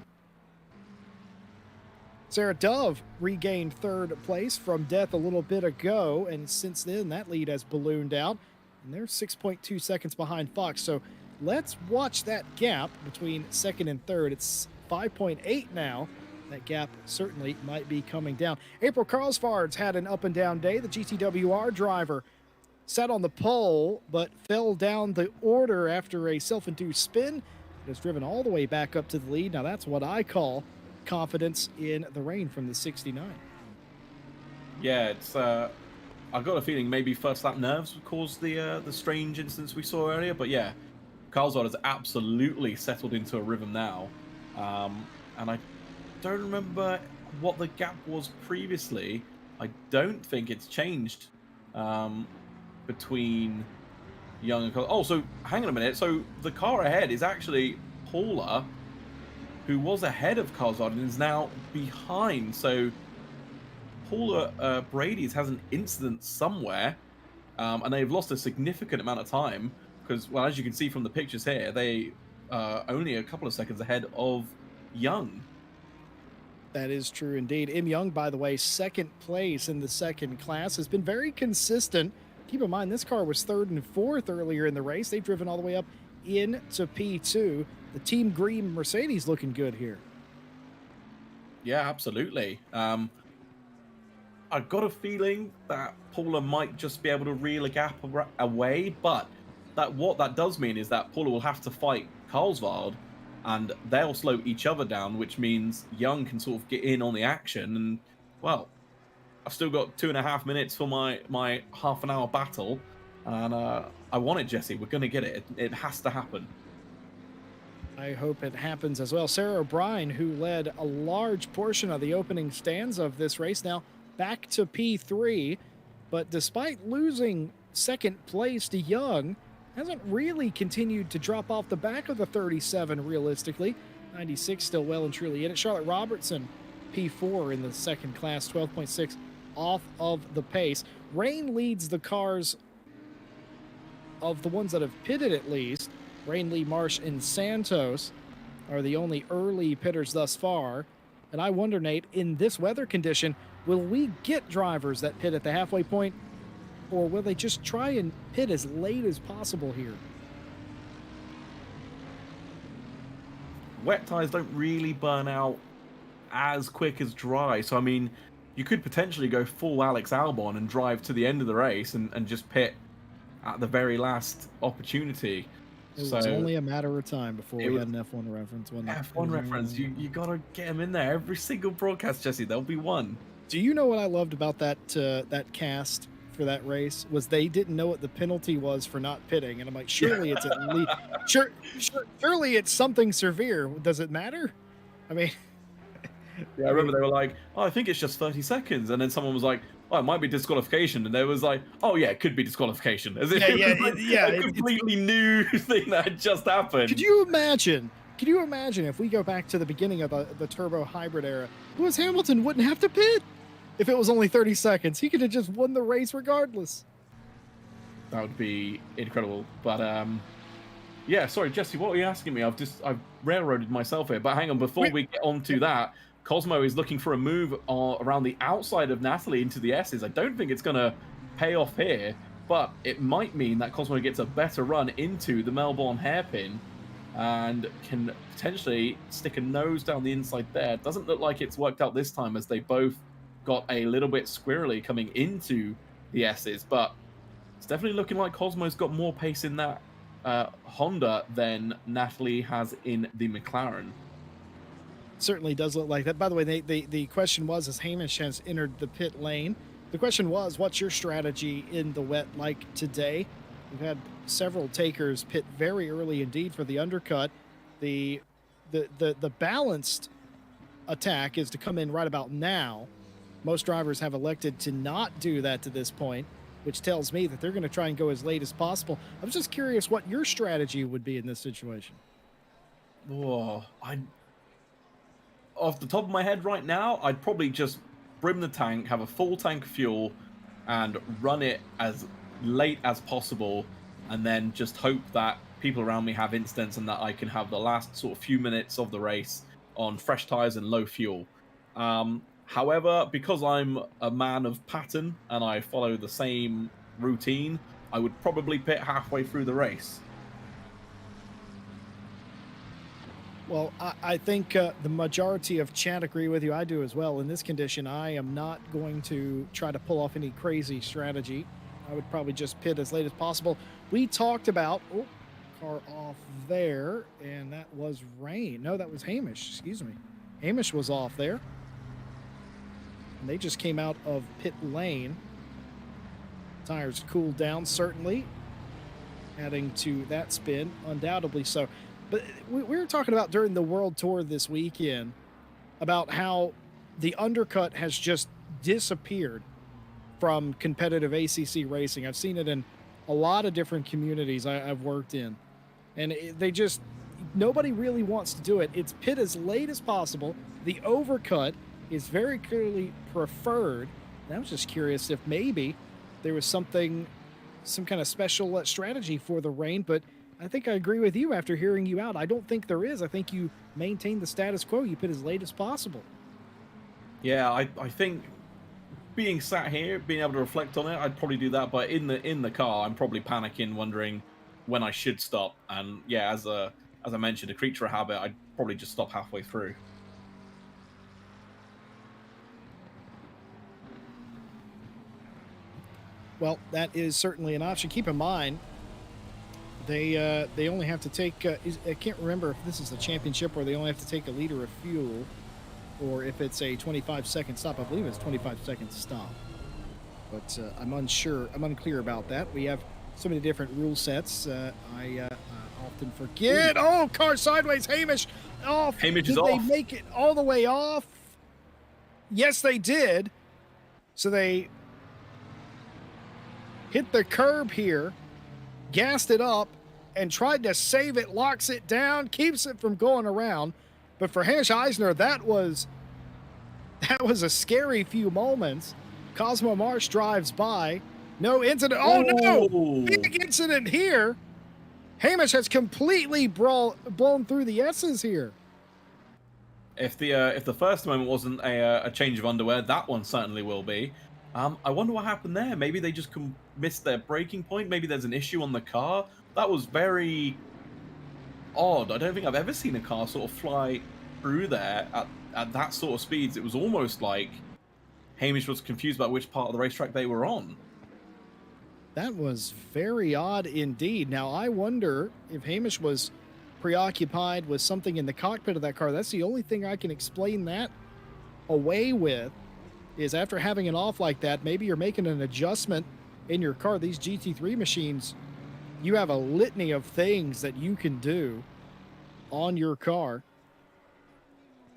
Speaker 1: Sarah Dove regained third place from death a little bit ago, and since then that lead has ballooned out, and they're 6.2 seconds behind Fox. So let's watch that gap between second and third. It's 5.8 now. That gap certainly might be coming down. April Carlsfard's had an up and down day. The GTWR driver sat on the pole, but fell down the order after a self-induced spin. It has driven all the way back up to the lead. Now that's what I call confidence in the rain from the 69.
Speaker 2: Yeah, it's. I I got a feeling maybe first lap nerves would cause the strange incidents we saw earlier. But yeah, Carlsbad has absolutely settled into a rhythm now, and I don't remember what the gap was previously. I don't think it's changed um, between Young and Carl. Oh, so hang on a minute. So the car ahead is actually Paula, who was ahead of Carlsbad and is now behind. So Paula Brady's has an incident somewhere, and they've lost a significant amount of time because, well, as you can see from the pictures here, they are only a couple of seconds ahead of Young.
Speaker 1: That is true indeed. Im Young, by the way, second place in the second class, has been very consistent. Keep in mind, this car was third and fourth earlier in the race. They've driven all the way up into P2. The Team Green Mercedes looking good here.
Speaker 2: Yeah, absolutely. I've got a feeling that Paula might just be able to reel a gap away, but what that does mean is that Paula will have to fight Karlsvard, and they'll slow each other down, which means Young can sort of get in on the action. And well, I've still got 2.5 minutes for my half-an-hour battle, and I want it, Jesse. We're gonna get it. It has to happen.
Speaker 1: I hope it happens as well. Sarah O'Brien, who led a large portion of the opening stands of this race, now back to P3. But despite losing second place to Young, hasn't really continued to drop off the back of the 37 realistically. 96 still well and truly in it. Charlotte Robertson, P4 in the second class, 12.6 off of the pace. Rain leads the cars of the ones that have pitted at least. Rain, Lee, Marsh, and Santos are the only early pitters thus far. And I wonder, Nate, in this weather condition, will we get drivers that pit at the halfway point, or will they just try and pit as late as possible here?
Speaker 2: Wet tires don't really burn out as quick as dry. So, I mean, you could potentially go full Alex Albon and drive to the end of the race and just pit at the very last opportunity.
Speaker 1: It was only a matter of time before we had an F1 reference.
Speaker 2: F1 reference. You gotta get them in there. Every single broadcast, Jesse. There'll be one.
Speaker 1: Do you know what I loved about that cast for that race? Was they didn't know what the penalty was for not pitting, and I'm like, surely it's at least surely it's something severe. Does it matter? I mean,
Speaker 2: yeah, I remember they were like, "Oh, I think it's just 30 seconds," and then someone was like, "Oh, it might be disqualification," and they was like, "Oh yeah, it could be disqualification." As if a completely new thing that had just happened.
Speaker 1: Could you imagine? Could you imagine if we go back to the beginning of the turbo hybrid era? Lewis Hamilton wouldn't have to pit if it was only 30 seconds. He could have just won the race regardless.
Speaker 2: That would be incredible. But yeah, sorry, Jesse, what were you asking me? I've railroaded myself here. But hang on, before we get on to that, Cosmo is looking for a move around the outside of Natalie into the S's. I don't think it's going to pay off here, but it might mean that Cosmo gets a better run into the Melbourne hairpin and can potentially stick a nose down the inside there. Doesn't look like it's worked out this time, as they both got a little bit squirrely coming into the S's, but it's definitely looking like Cosmo's got more pace in that Honda than Natalie has in the McLaren.
Speaker 1: Certainly does look like that. By the way, the question was, as Hamish has entered the pit lane, the question was, what's your strategy in the wet like today? We've had several takers pit very early indeed for the undercut. The balanced attack is to come in right about now. Most drivers have elected to not do that to this point, which tells me that they're going to try and go as late as possible. I was just curious what your strategy would be in this situation.
Speaker 2: Oh, off the top of my head right now, I'd probably just brim the tank, have a full tank of fuel, and run it as late as possible, and then just hope that people around me have incidents and that I can have the last sort of few minutes of the race on fresh tires and low fuel. However, because I'm a man of pattern and I follow the same routine, I would probably pit halfway through the race.
Speaker 1: Well, I think the majority of chat agree with you. I do as well. In this condition, I am not going to try to pull off any crazy strategy. I would probably just pit as late as possible. We talked about, oh, car off there, and that was Rain. No, that was Hamish, excuse me. Hamish was off there. And they just came out of pit lane. Tires cooled down, certainly, adding to that spin, undoubtedly so. But we were talking about during the World Tour this weekend about how the undercut has just disappeared from competitive ACC racing. I've seen it in a lot of different communities I've worked in, and they just nobody really wants to do it. It's pit as late as possible. The overcut is very clearly preferred. And I was just curious if maybe there was some kind of special strategy for the rain, but I think I agree with you after hearing you out. I don't think there is. I think you maintain the status quo. You pit as late as possible.
Speaker 2: Yeah, I think being sat here, being able to reflect on it, I'd probably do that. But in the car, I'm probably panicking, wondering when I should stop. And yeah, as I mentioned, a creature of habit, I'd probably just stop halfway through.
Speaker 1: Well, that is certainly an option. Keep in mind, they only have to take. I can't remember if this is the championship where they only have to take a liter of fuel, or if it's a 25-second stop. I believe it's 25-second stop, but I'm unsure. I'm unclear about that. We have so many different rule sets. I often forget.
Speaker 2: Ooh.
Speaker 1: Oh, car sideways. Hamish off.
Speaker 2: Hamish is
Speaker 1: Did they
Speaker 2: off.
Speaker 1: make it all the way off? Yes, they did. So they hit the curb here, gassed it up, and tried to save it, locks it down, keeps it from going around. But for Hamish Eisner, that was a scary few moments. Cosmo Marsh drives by. No incident. Oh no! Big incident here. Hamish has completely blown through the S's here.
Speaker 2: If the first moment wasn't a change of underwear, that one certainly will be. I wonder what happened there. Maybe they just missed their braking point. Maybe there's an issue on the car. That was very odd. I don't think I've ever seen a car sort of fly through there at that sort of speeds. It was almost like Hamish was confused about which part of the racetrack they were on.
Speaker 1: That was very odd indeed. Now, I wonder if Hamish was preoccupied with something in the cockpit of that car. That's the only thing I can explain that away with, is after having an off like that, maybe you're making an adjustment in your car. These GT3 machines, you have a litany of things that you can do on your car.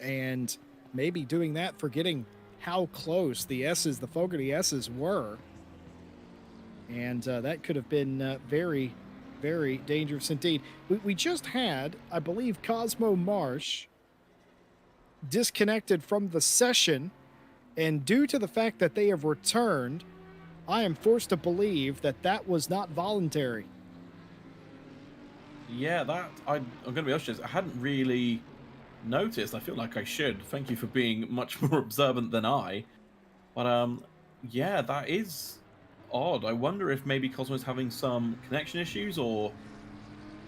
Speaker 1: And maybe doing that, forgetting how close the S's, the Fogarty S's were. And that could have been very, very dangerous indeed. We just had, I believe, Cosmo Marsh disconnected from the session. And due to the fact that they have returned, I am forced to believe that that was not voluntary.
Speaker 2: Yeah, I'm going to be honest, I hadn't really noticed. I feel like I should. Thank you for being much more observant than I. But yeah, that is odd. I wonder if maybe Cosmo's having some connection issues, or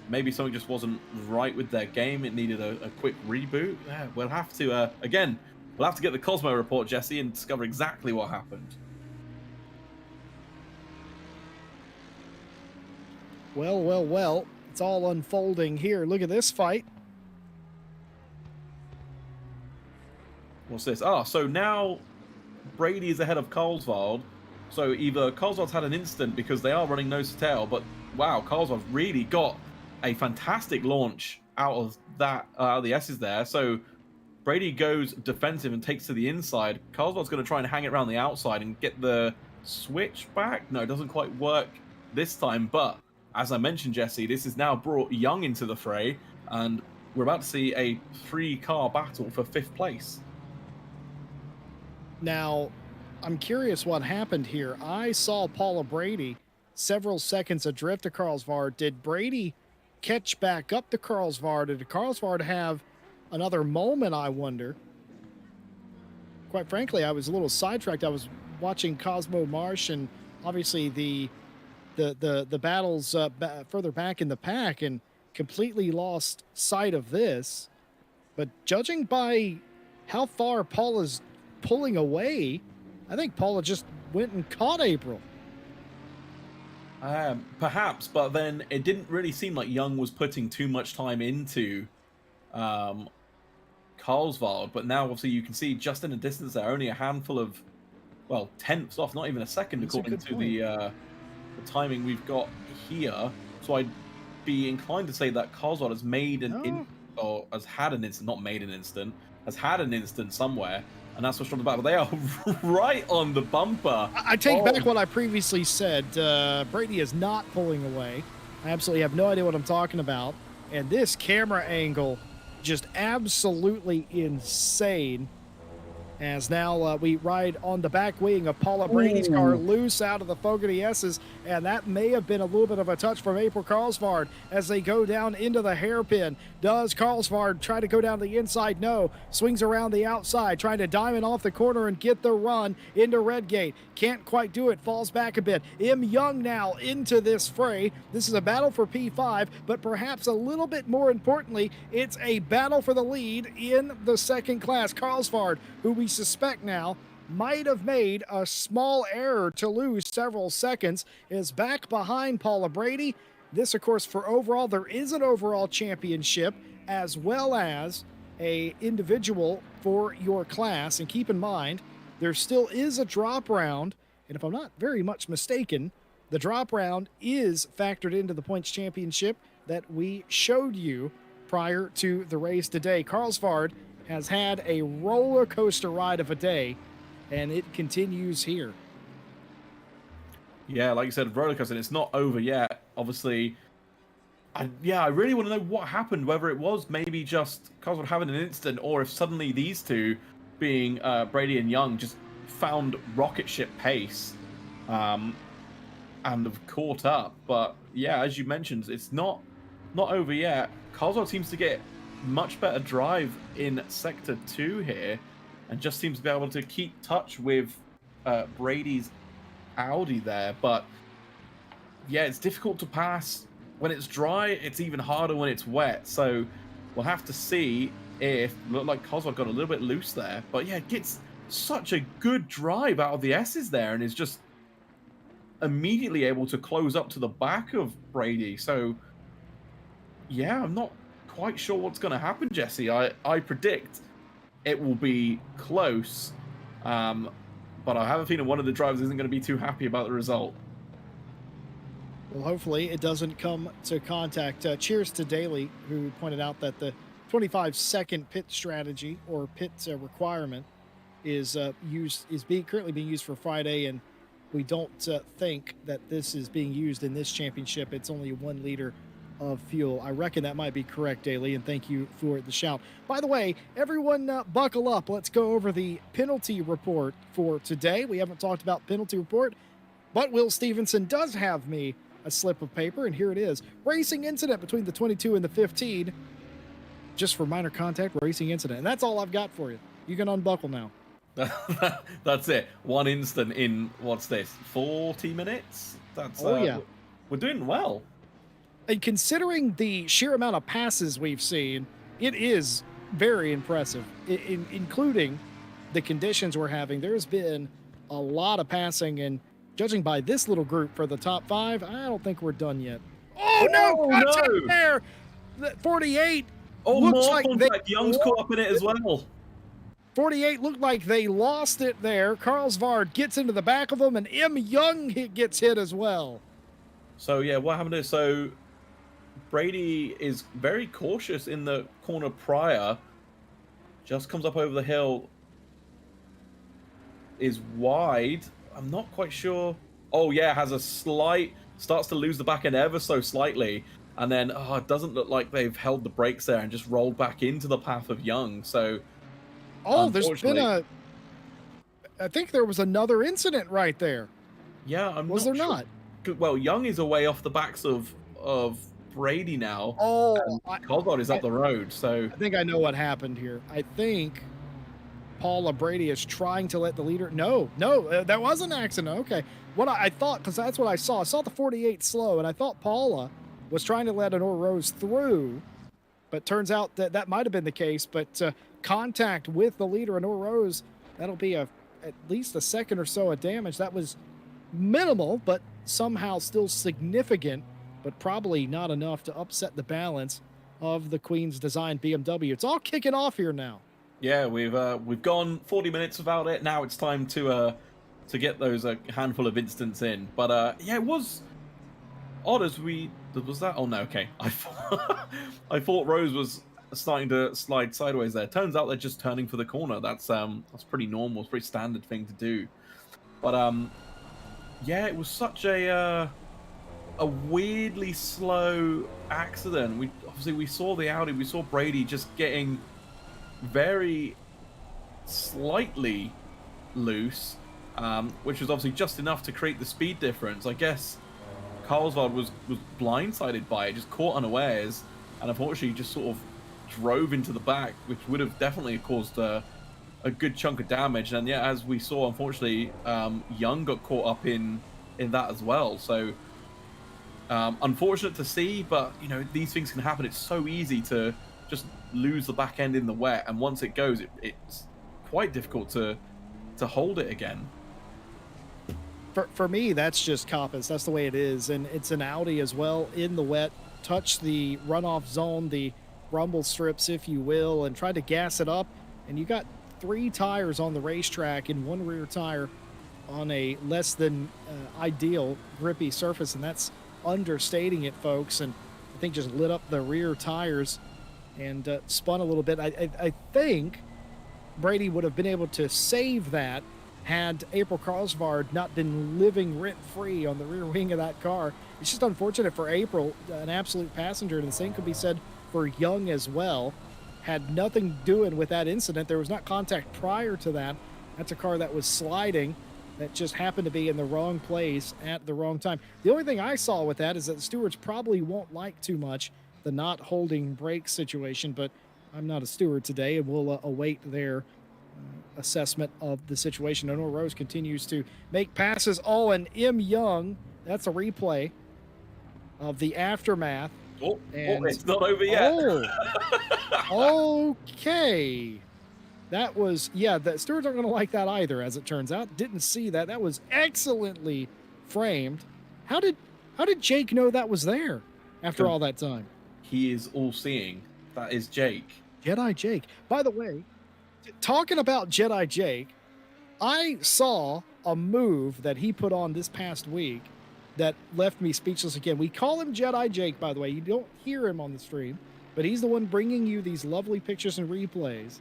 Speaker 2: maybe something just wasn't right with their game. It needed a quick reboot. Yeah, we'll have to again. We'll have to get the Cosmo report, Jesse, and discover exactly what happened.
Speaker 1: Well, well, well. It's all unfolding here. Look at this fight.
Speaker 2: What's this? Ah, so now Brady is ahead of Carlswald. So either Carlswald's had an instant because they are running nose to tail, but wow, Carlswald really got a fantastic launch out of that, the S's there. So Brady goes defensive and takes to the inside. Carlswald's going to try and hang it around the outside and get the switch back. No, it doesn't quite work this time. But as I mentioned, Jesse, this has now brought Young into the fray, and we're about to see a 3-car battle for 5th place.
Speaker 1: Now, I'm curious what happened here. I saw Paula Brady several seconds adrift to Carlsvard. Did Brady catch back up to Carlsvard? Did Carlsvard have another moment, I wonder? Quite frankly, I was a little sidetracked. I was watching Cosmo Marsh and obviously the battles further back in the pack, and completely lost sight of this. But judging by how far Paula's pulling away, I think Paula just went and caught April.
Speaker 2: Perhaps, but then it didn't really seem like Young was putting too much time into Carlsvald, but now obviously you can see just in the distance there, only a handful of, well, tenths off, not even a second,
Speaker 1: That's a
Speaker 2: according
Speaker 1: good
Speaker 2: to
Speaker 1: point.
Speaker 2: the timing we've got here. So I'd be inclined to say that Cosworth has made
Speaker 1: Oh,
Speaker 2: or has had an instant, not made an instant, has had an instant somewhere, and that's what's from the back. But they are right on the bumper.
Speaker 1: I take back what I previously said. Brady is not pulling away. I absolutely have no idea what I'm talking about. And this camera angle, just absolutely insane. As now we ride on the back wing of Paula Brady's car, loose out of the Fogarty S's, and that may have been a little bit of a touch from April Carlsvard as they go down into the hairpin. Does Carlsvard try to go down the inside? No. Swings around the outside, trying to diamond off the corner and get the run into Redgate. Can't quite do it, falls back a bit. M. Young now into this fray. This is a battle for P5, but perhaps a little bit more importantly, it's a battle for the lead in the second class. Carlsvard, who we suspect now might have made a small error to lose several seconds, is back behind Paula Brady. This, of course, for overall, there is an overall championship as well as a individual for your class. And keep in mind, there still is a drop round. And if I'm not very much mistaken, the drop round is factored into the points championship that we showed you prior to the race today. Carlsvard has had a roller coaster ride of a day, and it continues here.
Speaker 2: Yeah, like you said, roller coaster, and it's not over yet. Obviously, I really want to know what happened. Whether it was maybe just Cosworth having an instant, or if suddenly these two, being Brady and Young, just found rocket ship pace, and have caught up. But yeah, as you mentioned, it's not over yet. Cosworth seems to get much better drive in Sector 2 here, and just seems to be able to keep touch with Brady's Audi there. But yeah, it's difficult to pass when it's dry. It's even harder when it's wet. So we'll have to see if look like Cosworth got a little bit loose there. But yeah, it gets such a good drive out of the S's there, and is just immediately able to close up to the back of Brady. So yeah, I'm not quite sure what's going to happen, Jesse. I predict it will be close, but I have a feeling one of the drivers isn't going to be too happy about the result.
Speaker 1: Well, hopefully it doesn't come to contact. Cheers to Daly, who pointed out that the 25-second pit strategy or pit requirement is currently being used for Friday, and we don't think that this is being used in this championship. It's only 1 liter of fuel. I reckon that might be correct, Daly, and thank you for the shout. By the way, everyone buckle up. Let's go over the penalty report for today. We haven't talked about penalty report, but Will Stevenson does have me a slip of paper, and here it is. Racing incident between the 22 and the 15. Just for minor contact, racing incident. And that's all I've got for you. You can unbuckle now.
Speaker 2: That's it. One instant in, what's this, 40 minutes? That's
Speaker 1: yeah.
Speaker 2: We're doing well.
Speaker 1: And considering the sheer amount of passes we've seen, it is very impressive, including the conditions we're having. There's been a lot of passing, and judging by this little group for the top 5, I don't think we're done yet. Oh, no! There! 48 looks like
Speaker 2: Young's caught up in it as well.
Speaker 1: 48 looked like they lost it there. Carlsvard gets into the back of them, and M. Young gets hit as well.
Speaker 2: So, yeah, what happened is, Brady is very cautious in the corner prior. Just comes up over the hill. Is wide. I'm not quite sure. Oh, yeah, has a slight... Starts to lose the back end ever so slightly. And then, it doesn't look like they've held the brakes there and just rolled back into the path of Young. So,
Speaker 1: there's been I think there was another incident right there.
Speaker 2: Yeah,
Speaker 1: Was there not?
Speaker 2: Well, Young is away off the backs of Brady now. Cosworth is up the road, so...
Speaker 1: I think I know what happened here. I think Paula Brady is trying to let the leader... No, that was an accident. Okay. What I thought, because that's what I saw. I saw the 48 slow, and I thought Paula was trying to let Honor Rose through, but turns out that might have been the case. But contact with the leader, Honor Rose, that'll be at least a second or so of damage. That was minimal, but somehow still significant, but probably not enough to upset the balance of the Queen's Design BMW. It's all kicking off here now.
Speaker 2: Yeah, we've gone 40 minutes without it. Now it's time to get those handful of instants in. But yeah, it was odd as we was that. Oh no, okay. I thought Rose was starting to slide sideways there. Turns out they're just turning for the corner. That's pretty normal. It's a pretty standard thing to do. But yeah, it was such a weirdly slow accident. We saw the Audi. We saw Brady just getting very slightly loose, which was obviously just enough to create the speed difference. I guess Carlsbad was blindsided by it, just caught unawares, and unfortunately just sort of drove into the back, which would have definitely caused a good chunk of damage. And yeah, as we saw, unfortunately, Young got caught up in that as well. So unfortunate to see, but you know these things can happen. It's so easy to just lose the back end in the wet, and once it goes, it's quite difficult to hold it again.
Speaker 1: For me, that's just Coppice. That's the way it is, and it's an Audi as well in the wet. Touch the runoff zone, the rumble strips, if you will, and try to gas it up. And you got three tires on the racetrack and one rear tire on a less than ideal grippy surface, and that's understating it, folks. And I think just lit up the rear tires and spun a little bit. I think Brady would have been able to save that had April Carlsbad not been living rent free on the rear wing of that car. It's just unfortunate for April, an absolute passenger, and the same could be said for Young as well. Had nothing doing with that incident. There was not contact prior to that. That's a car that was sliding that just happened to be in the wrong place at the wrong time. The only thing I saw with that is that the stewards probably won't like too much the not holding brakes situation, but I'm not a steward today, and we'll await their assessment of the situation. Honor Rose continues to make passes. Oh, and M. Young, that's a replay of the aftermath.
Speaker 2: And it's not over yet.
Speaker 1: Okay. That was, yeah, the stewards aren't going to like that either, as it turns out. Didn't see that. That was excellently framed. How did Jake know that was there after all that time?
Speaker 2: He is all-seeing. That is Jake.
Speaker 1: Jedi Jake. By the way, talking about Jedi Jake, I saw a move that he put on this past week that left me speechless again. We call him Jedi Jake, by the way. You don't hear him on the stream, but he's the one bringing you these lovely pictures and replays.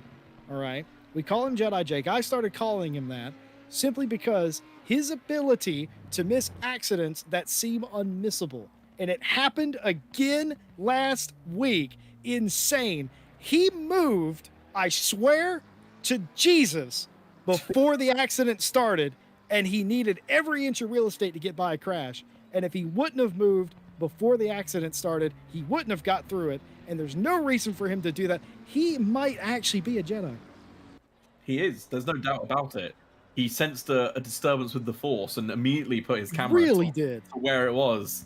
Speaker 1: All right. We call him Jedi Jake. I started calling him that simply because his ability to miss accidents that seem unmissable. And it happened again last week. Insane. He moved, I swear to Jesus, before the accident started, and he needed every inch of real estate to get by a crash. And if he wouldn't have moved before the accident started, he wouldn't have got through it. And there's no reason for him to do that. He might actually be a Jedi.
Speaker 2: He is. There's no doubt about it. He sensed a disturbance with the Force and immediately put his camera
Speaker 1: did.
Speaker 2: To where it was.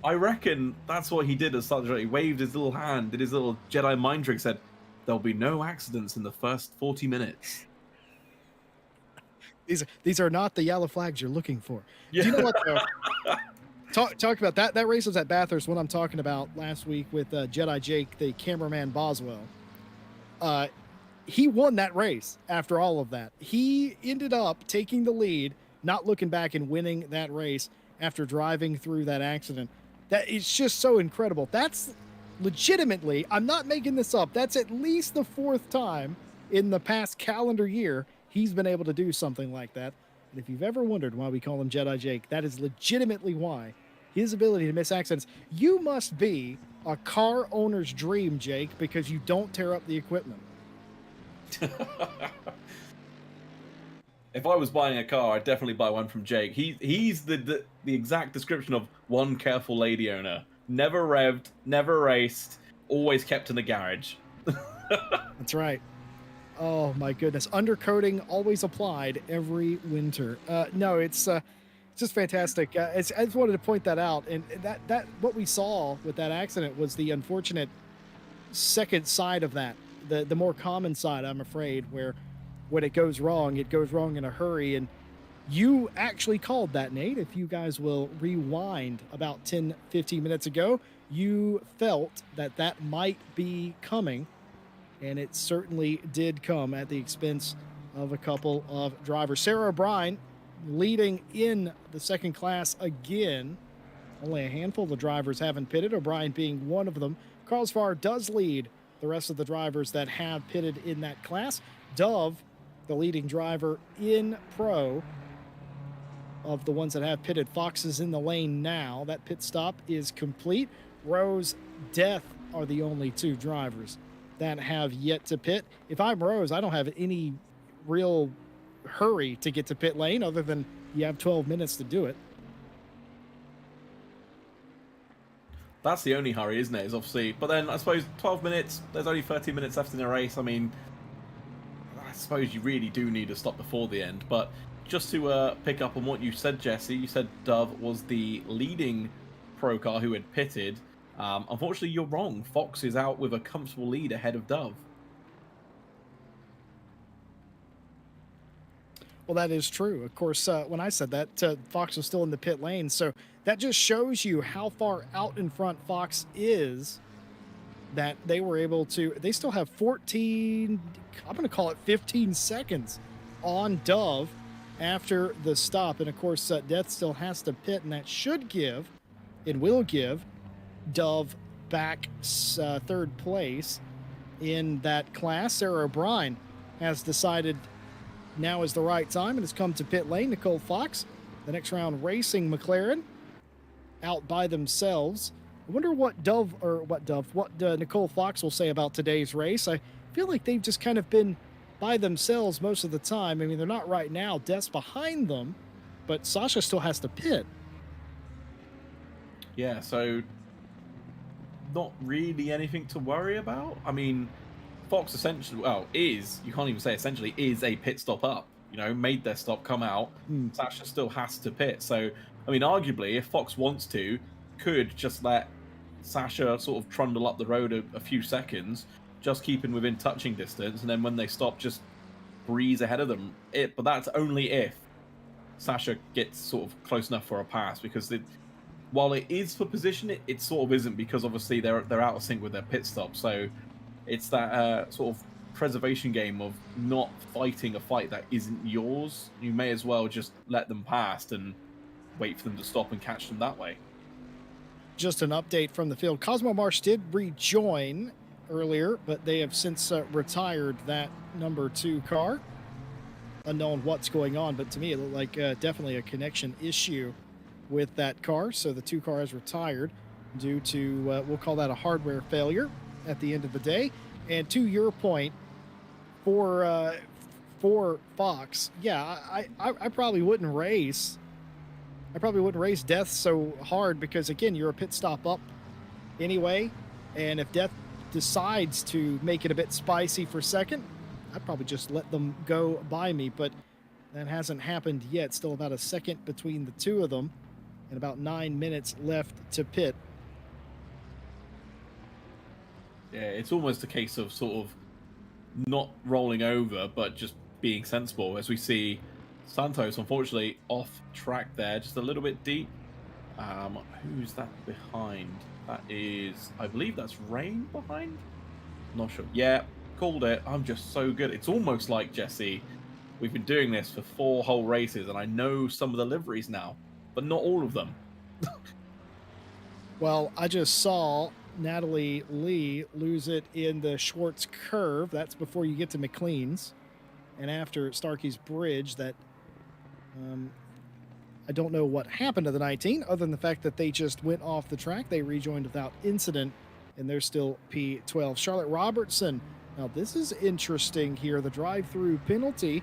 Speaker 2: I reckon that's what he did as such. He waved his little hand, did his little Jedi mind trick, said, "There'll be no accidents in the first 40 minutes."
Speaker 1: These are not the yellow flags you're looking for.
Speaker 2: Yeah.
Speaker 1: Do you know what, though? Talk about that. That race was at Bathurst, what I'm talking about last week with Jedi Jake, the cameraman Boswell. He won that race after all of that. He ended up taking the lead, not looking back, and winning that race after driving through that accident. That it's just so incredible. That's legitimately, I'm not making this up, that's at least the fourth time in the past calendar year he's been able to do something like that. And if you've ever wondered why we call him Jedi Jake, that is legitimately why. His ability to miss accidents. You must be a car owner's dream, Jake, because you don't tear up the equipment.
Speaker 2: If I was buying a car, I'd definitely buy one from Jake. He's the exact description of one careful lady owner. Never revved, never raced, always kept in the garage.
Speaker 1: That's right. Oh my goodness. Undercoating always applied every winter. No, it's just fantastic. I just wanted to point that out. And that what we saw with that accident was the unfortunate second side of that. The more common side, I'm afraid, where when it goes wrong in a hurry. And you actually called that, Nate. If you guys will rewind about 10, 15 minutes ago, you felt that might be coming. And it certainly did come at the expense of a couple of drivers. Sarah O'Brien leading in the second class again. Only a handful of the drivers haven't pitted, O'Brien being one of them. Carlsvar does lead the rest of the drivers that have pitted in that class. Dove, the leading driver in pro of the ones that have pitted. Fox is in the lane now. That pit stop is complete. Rose, Death are the only two drivers that have yet to pit. If I'm Rose, I don't have any real hurry to get to pit lane other than you have 12 minutes to do it.
Speaker 2: That's the only hurry, isn't it? Is obviously, but then I suppose 12 minutes. There's only 30 minutes left in the race. I mean, I suppose you really do need to stop before the end. But just to pick up on what you said, Jesse, you said Dove was the leading pro car who had pitted. Unfortunately, you're wrong. Fox is out with a comfortable lead ahead of Dove.
Speaker 1: Well, that is true. Of course, when I said that, Fox was still in the pit lane. So that just shows you how far out in front Fox is, that they were able to, they still have 14, I'm going to call it 15 seconds on Dove after the stop. And of course, Death still has to pit, and that should give, it will give Dove back third place in that class. Sarah O'Brien has decided now is the right time and has come to pit lane. Nicole Fox, the next round racing McLaren, out by themselves. I wonder what Nicole Fox will say about today's race. I feel like they've just kind of been by themselves most of the time. I mean, they're not right now. Death's behind them, but Sasha still has to pit.
Speaker 2: Yeah, so not really anything to worry about. I mean, Fox essentially, well, you can't even say essentially, is a pit stop up. You know, made their stop, come out. Sasha still has to pit. So, I mean, arguably, if Fox wants to, could just let Sasha sort of trundle up the road a few seconds, just keeping within touching distance, and then when they stop, just breeze ahead of them. But that's only if Sasha gets sort of close enough for a pass, because while it is for position, it sort of isn't, because obviously they're out of sync with their pit stop. So it's that sort of preservation game of not fighting a fight that isn't yours. You may as well just let them pass and wait for them to stop and catch them that way.
Speaker 1: Just an update from the field. Cosmo Marsh did rejoin earlier, but they have since retired that number 2 car. Unknown what's going on, but to me it looked like definitely a connection issue with that car. So the 2 car has retired due to, we'll call that a hardware failure at the end of the day. And to your point, for Fox, yeah, I probably wouldn't race. I probably wouldn't race Death so hard, because again, you're a pit stop up anyway. And if Death decides to make it a bit spicy for second, I'd probably just let them go by me. But that hasn't happened yet. Still about a second between the two of them, and about 9 minutes left to pit.
Speaker 2: Yeah, it's almost a case of sort of not rolling over, but just being sensible, as we see Santos, unfortunately, off track there, just a little bit deep. Who's that behind? That is, I believe that's Rain behind? Not sure. Yeah, called it. I'm just so good. It's almost like, Jesse, we've been doing this for 4 whole races, and I know some of the liveries now, but not all of them.
Speaker 1: Well, I just saw Natalie Lee lose it in the Schwartz curve. That's before you get to McLean's. And after Starkey's Bridge, that I don't know what happened to the 19, other than the fact that they just went off the track. They rejoined without incident, and they're still P12. Charlotte Robertson. Now, this is interesting here. The drive-through penalty,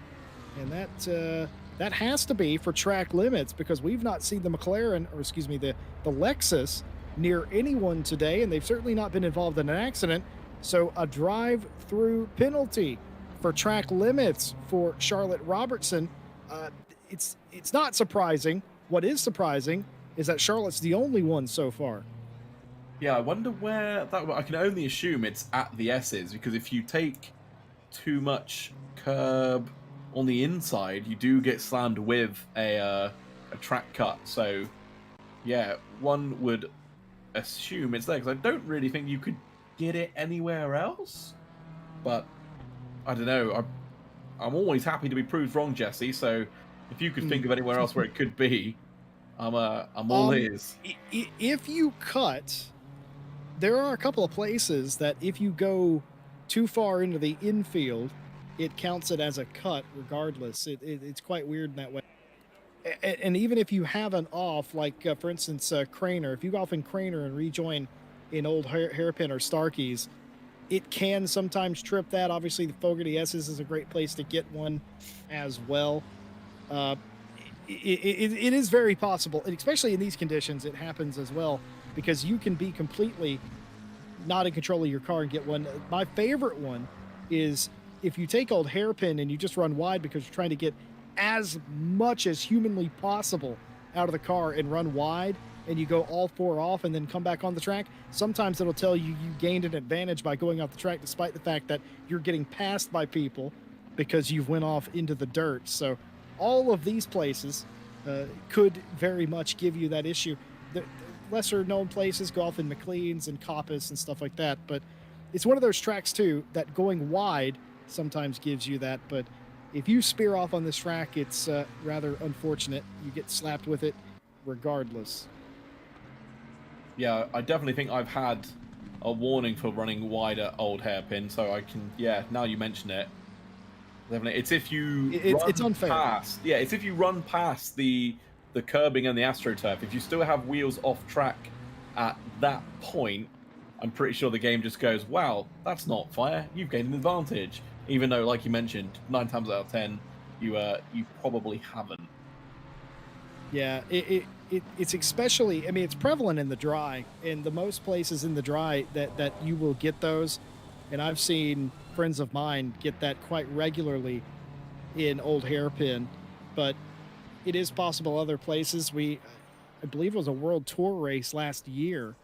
Speaker 1: and that has to be for track limits, because we've not seen the McLaren, or excuse me, the Lexus near anyone today, and they've certainly not been involved in an accident. So a drive-through penalty for track limits for Charlotte Robertson. It's not surprising. What is surprising is that Charlotte's the only one so far.
Speaker 2: Yeah, I wonder where that. I can only assume it's at the S's, because if you take too much curb on the inside, you do get slammed with a track cut. So yeah, one would assume it's there, because I don't really think you could get it anywhere else. But I don't know. I'm always happy to be proved wrong, Jesse. So If you could
Speaker 1: Mm.
Speaker 2: think of anywhere else where it could be, I'm all
Speaker 1: Um,
Speaker 2: ears.
Speaker 1: if you cut, there are a couple of places that if you go too far into the infield, it counts it as a cut regardless. It's quite weird in that way. And even if you have an off, like for instance, Craner, if you go off in Craner and rejoin in old hairpin or Starkeys, it can sometimes trip that. Obviously, the Fogarty S's is a great place to get one as well. Uh, it is very possible, and especially in these conditions, it happens as well because you can be completely not in control of your car and get one. My favorite one is if you take old hairpin and you just run wide because you're trying to get as much as humanly possible out of the car and run wide and you go all four off and then come back on the track. Sometimes it'll tell you you gained an advantage by going off the track despite the fact that you're getting passed by people because you've went off into the dirt. So all of these places could very much give you that issue. The lesser known places go off in McLean's and Coppice and stuff like that, but it's one of those tracks too that going wide sometimes gives you that. But if you spear off on this track, it's rather unfortunate. You get slapped with it regardless.
Speaker 2: Yeah, I definitely think I've had a warning for running wide at old hairpin, so I can. Yeah, now you mention it, definitely. It's if you
Speaker 1: It's
Speaker 2: run
Speaker 1: unfair.
Speaker 2: past. Yeah, it's if you run past the curbing and the AstroTurf. If you still have wheels off track at that point, I'm pretty sure the game just goes, "Wow, that's not fair. You've gained an advantage." Even though, like you mentioned, 9 times out of 10, you probably haven't.
Speaker 1: Yeah, it's especially. I mean, it's prevalent in the dry. In the most places in the dry that you will get those, and I've seen friends of mine get that quite regularly in old hairpin. But it is possible other places. I believe it was a world tour race last year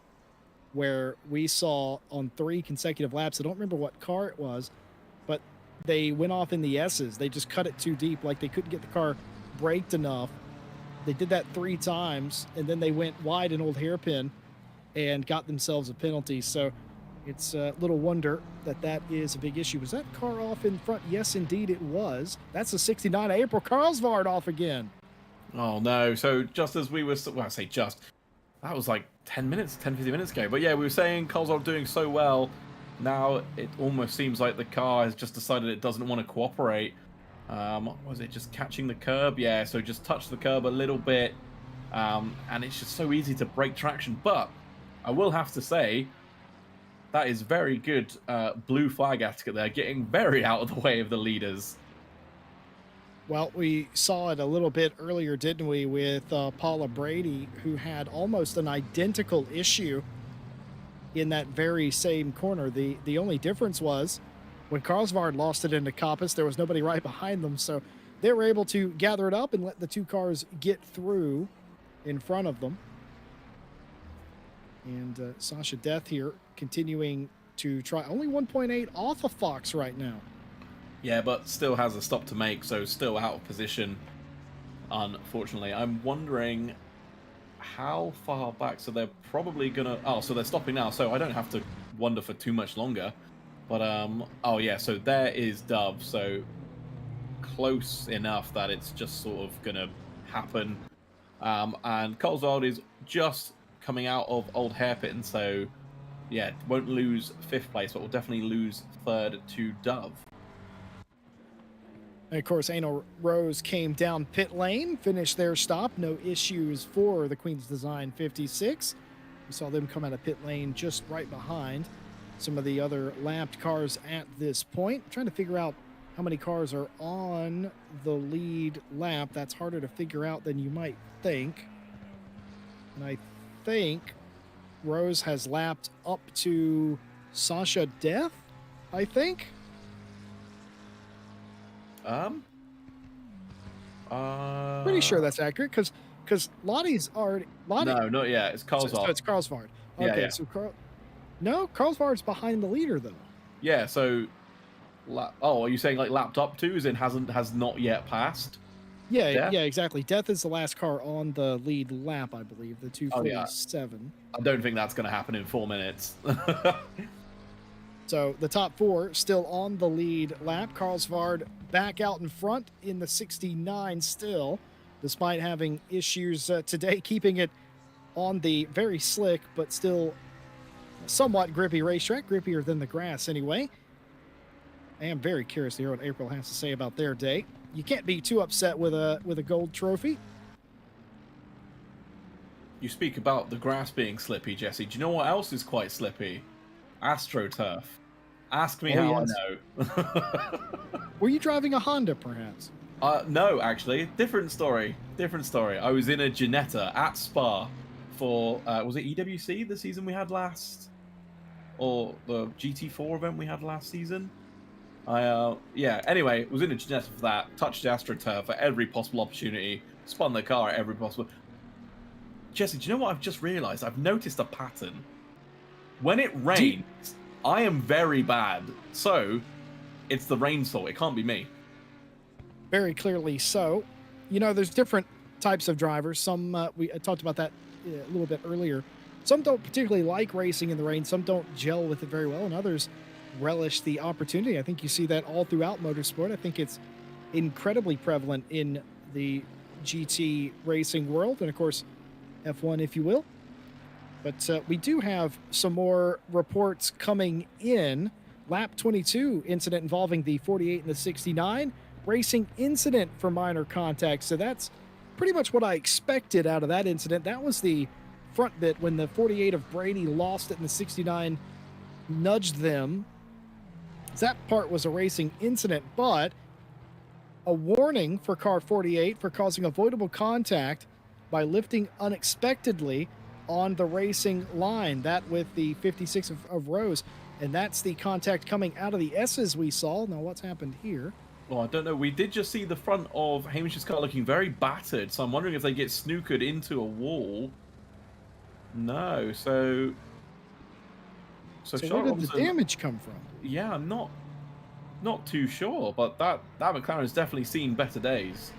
Speaker 1: where we saw on 3 consecutive laps. I don't remember what car it was, but they went off in the S's. They just cut it too deep, like they couldn't get the car braked enough. They did that 3 times, and then they went wide in old hairpin and got themselves a penalty. So it's a little wonder that that is a big issue. Was that car off in front? Yes, indeed it was. That's the 69 April Carlsvard off again.
Speaker 2: Oh no! So just as we were, well, I say just, that was like 10 minutes, 10, 15 minutes ago. But yeah, we were saying Kozlov doing so well. Now it almost seems like the car has just decided it doesn't want to cooperate. Was it just catching the curb? Yeah, so just touch the curb a little bit. And it's just so easy to break traction. But I will have to say, that is very good blue flag etiquette there, getting very out of the way of the leaders.
Speaker 1: Well, we saw it a little bit earlier, didn't we, with Paula Brady, who had almost an identical issue in that very same corner. The only difference was when Carlsvard lost it into Coppice, there was nobody right behind them, so they were able to gather it up and let the two cars get through in front of them. And Sasha Death here continuing to try only 1.8 off of Fox right now.
Speaker 2: Yeah, but still has a stop to make, so still out of position, unfortunately. I'm wondering how far back, so they're probably gonna, oh, so they're stopping now, so I don't have to wonder for too much longer. But, oh yeah, so there is Dove, so close enough that it's just sort of gonna happen. And Coleswald is just coming out of Old Hairpin, so yeah, won't lose 5th place, but will definitely lose 3rd to Dove.
Speaker 1: And of course, Anal Rose came down pit lane, finished their stop. No issues for the Queen's Design 56. We saw them come out of pit lane just right behind some of the other lapped cars at this point. I'm trying to figure out how many cars are on the lead lap. That's harder to figure out than you might think. And I think Rose has lapped up to Sasha Death, I think. Pretty sure that's accurate because Lottie's already Lottie.
Speaker 2: No, not yet. It's
Speaker 1: So
Speaker 2: Coleswald.
Speaker 1: it's Carlsvard.
Speaker 2: Yeah,
Speaker 1: Okay,
Speaker 2: yeah.
Speaker 1: so Carlsvard's behind the leader though.
Speaker 2: Yeah, so oh, are you saying like lapped up to, as in has not yet passed?
Speaker 1: Yeah,
Speaker 2: Death?
Speaker 1: yeah, exactly. Death is the last car on the lead lap, I believe, the
Speaker 2: Oh yeah.
Speaker 1: 247.
Speaker 2: I don't think that's going to happen in 4 minutes.
Speaker 1: So the top four still on the lead lap. Carlsvard back out in front in the 69 still, despite having issues today keeping it on the very slick but still somewhat grippy racetrack, grippier than the grass anyway. I am very curious to hear what April has to say about their day. You can't be too upset with a gold trophy.
Speaker 2: You speak about the grass being slippy, Jesse. Do you know what else is quite slippy? AstroTurf. Ask me
Speaker 1: Oh
Speaker 2: how I
Speaker 1: yes.
Speaker 2: know.
Speaker 1: Were you driving a Honda, perhaps?
Speaker 2: No, actually, different story. Different story. I was in a Ginetta at Spa for was it EWC the season we had last, or the GT4 event we had last season? Yeah. Anyway, was in a Ginetta for that. Touched the AstroTurf at every possible opportunity. Spun the car at every possible. Jesse, do you know what I've just realised? I've noticed a pattern. When it
Speaker 1: Do you,
Speaker 2: rains, I am very bad. So it's the rain's fault. It can't be me.
Speaker 1: very clearly so. You know, there's different types of drivers. Some we talked about that a little bit earlier. Some don't particularly like racing in the rain. Some don't gel with it very well, and others relish the opportunity. I think you see that all throughout motorsport. I think it's incredibly prevalent in the GT racing world, and of course, F1, if you will. But we do have some more reports coming in. Lap 22 incident involving the 48 and the 69. Racing incident for minor contact. So that's pretty much what I expected out of that incident. That was the front bit when the 48 of Brady lost it and the 69 nudged them. That part was a racing incident, but a warning for car 48 for causing avoidable contact by lifting unexpectedly on the racing line. That with the 56 of Rose. And that's the contact coming out of the S's we saw. Now, what's happened here?
Speaker 2: Well, I don't know. We did just see the front of Hamish's car looking very battered, so I'm wondering if they get snookered into a wall. No, so
Speaker 1: So where
Speaker 2: Charlotte
Speaker 1: did the
Speaker 2: Robinson,
Speaker 1: damage come from?
Speaker 2: yeah, I'm not too sure, but that McLaren's definitely seen better days.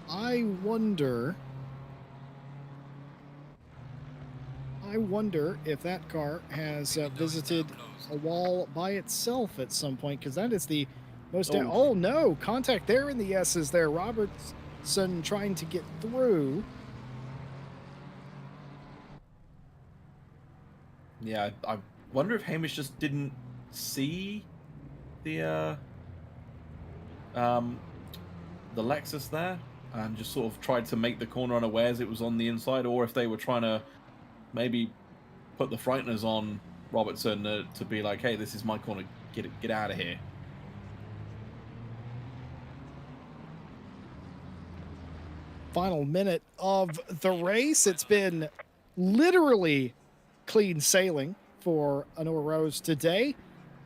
Speaker 1: I wonder if that car has visited a wall by itself at some point, because that is the most.
Speaker 2: Oh,
Speaker 1: Oh no! Contact there in the S's there. Robertson trying to get through.
Speaker 2: yeah, I wonder if Hamish just didn't see the Lexus there and just sort of tried to make the corner unawares it was on the inside, or if they were trying to maybe put the frighteners on Robertson to be like, hey, this is my corner, get out of here.
Speaker 1: Final minute of the race. It's been literally clean sailing for Honora Rose today,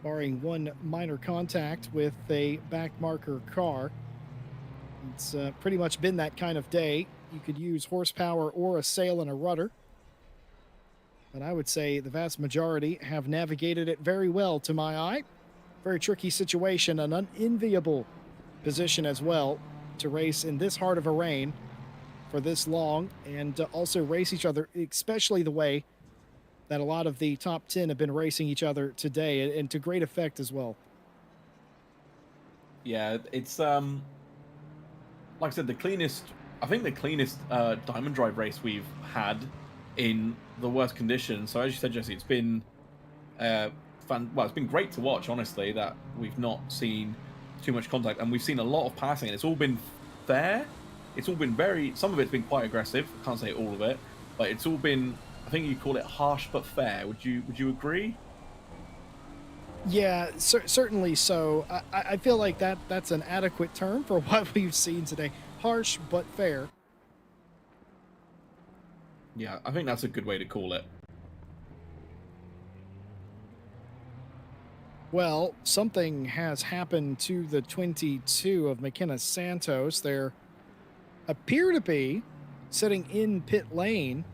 Speaker 1: barring one minor contact with a back marker car. It's pretty much been that kind of day. You could use horsepower or a sail and a rudder. But I would say the vast majority have navigated it very well to my eye. Very tricky situation, an unenviable position as well to race in this hard of a rain for this long and also race each other, especially the way that a lot of the top 10 have been racing each other today, and to great effect as well.
Speaker 2: Yeah, it's like I said, I think the cleanest diamond drive race we've had in the worst conditions. So as you said, Jesse, it's been it's been great to watch, honestly, that we've not seen too much contact, and we've seen a lot of passing, and it's all been fair. It's all been some of it's been quite aggressive. I can't say all of it, but it's all been, I think you call it harsh but fair. Would you agree?
Speaker 1: Yeah, certainly so. I feel like that's an adequate term for what we've seen today. Harsh but fair.
Speaker 2: Yeah, I think that's a good way to call it.
Speaker 1: Well, something has happened to the 22 of McKenna Santos. There appear to be sitting in pit lane,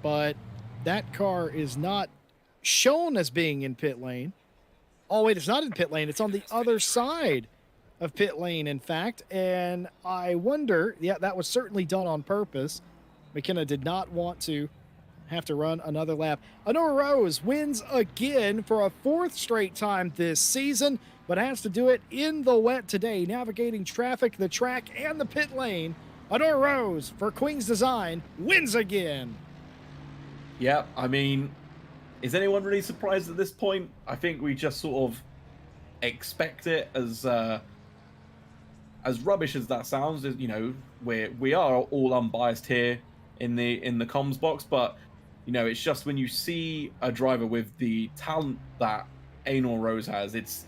Speaker 1: but that car is not shown as being in pit lane. Oh, wait, it's not in pit lane. It's on the other side of pit lane, in fact. And I wonder, yeah, that was certainly done on purpose. McKenna did not want to have to run another lap. Honora Rose wins again for a fourth straight time this season, but has to do it in the wet today, navigating traffic, the track, and the pit lane. Honora Rose for Queen's Design wins again.
Speaker 2: Yeah, I mean, is anyone really surprised at this point? I think we just sort of expect it as rubbish as that sounds. We are all unbiased here in the comms box, but it's just when you see a driver with the talent that Anor Rose has, it's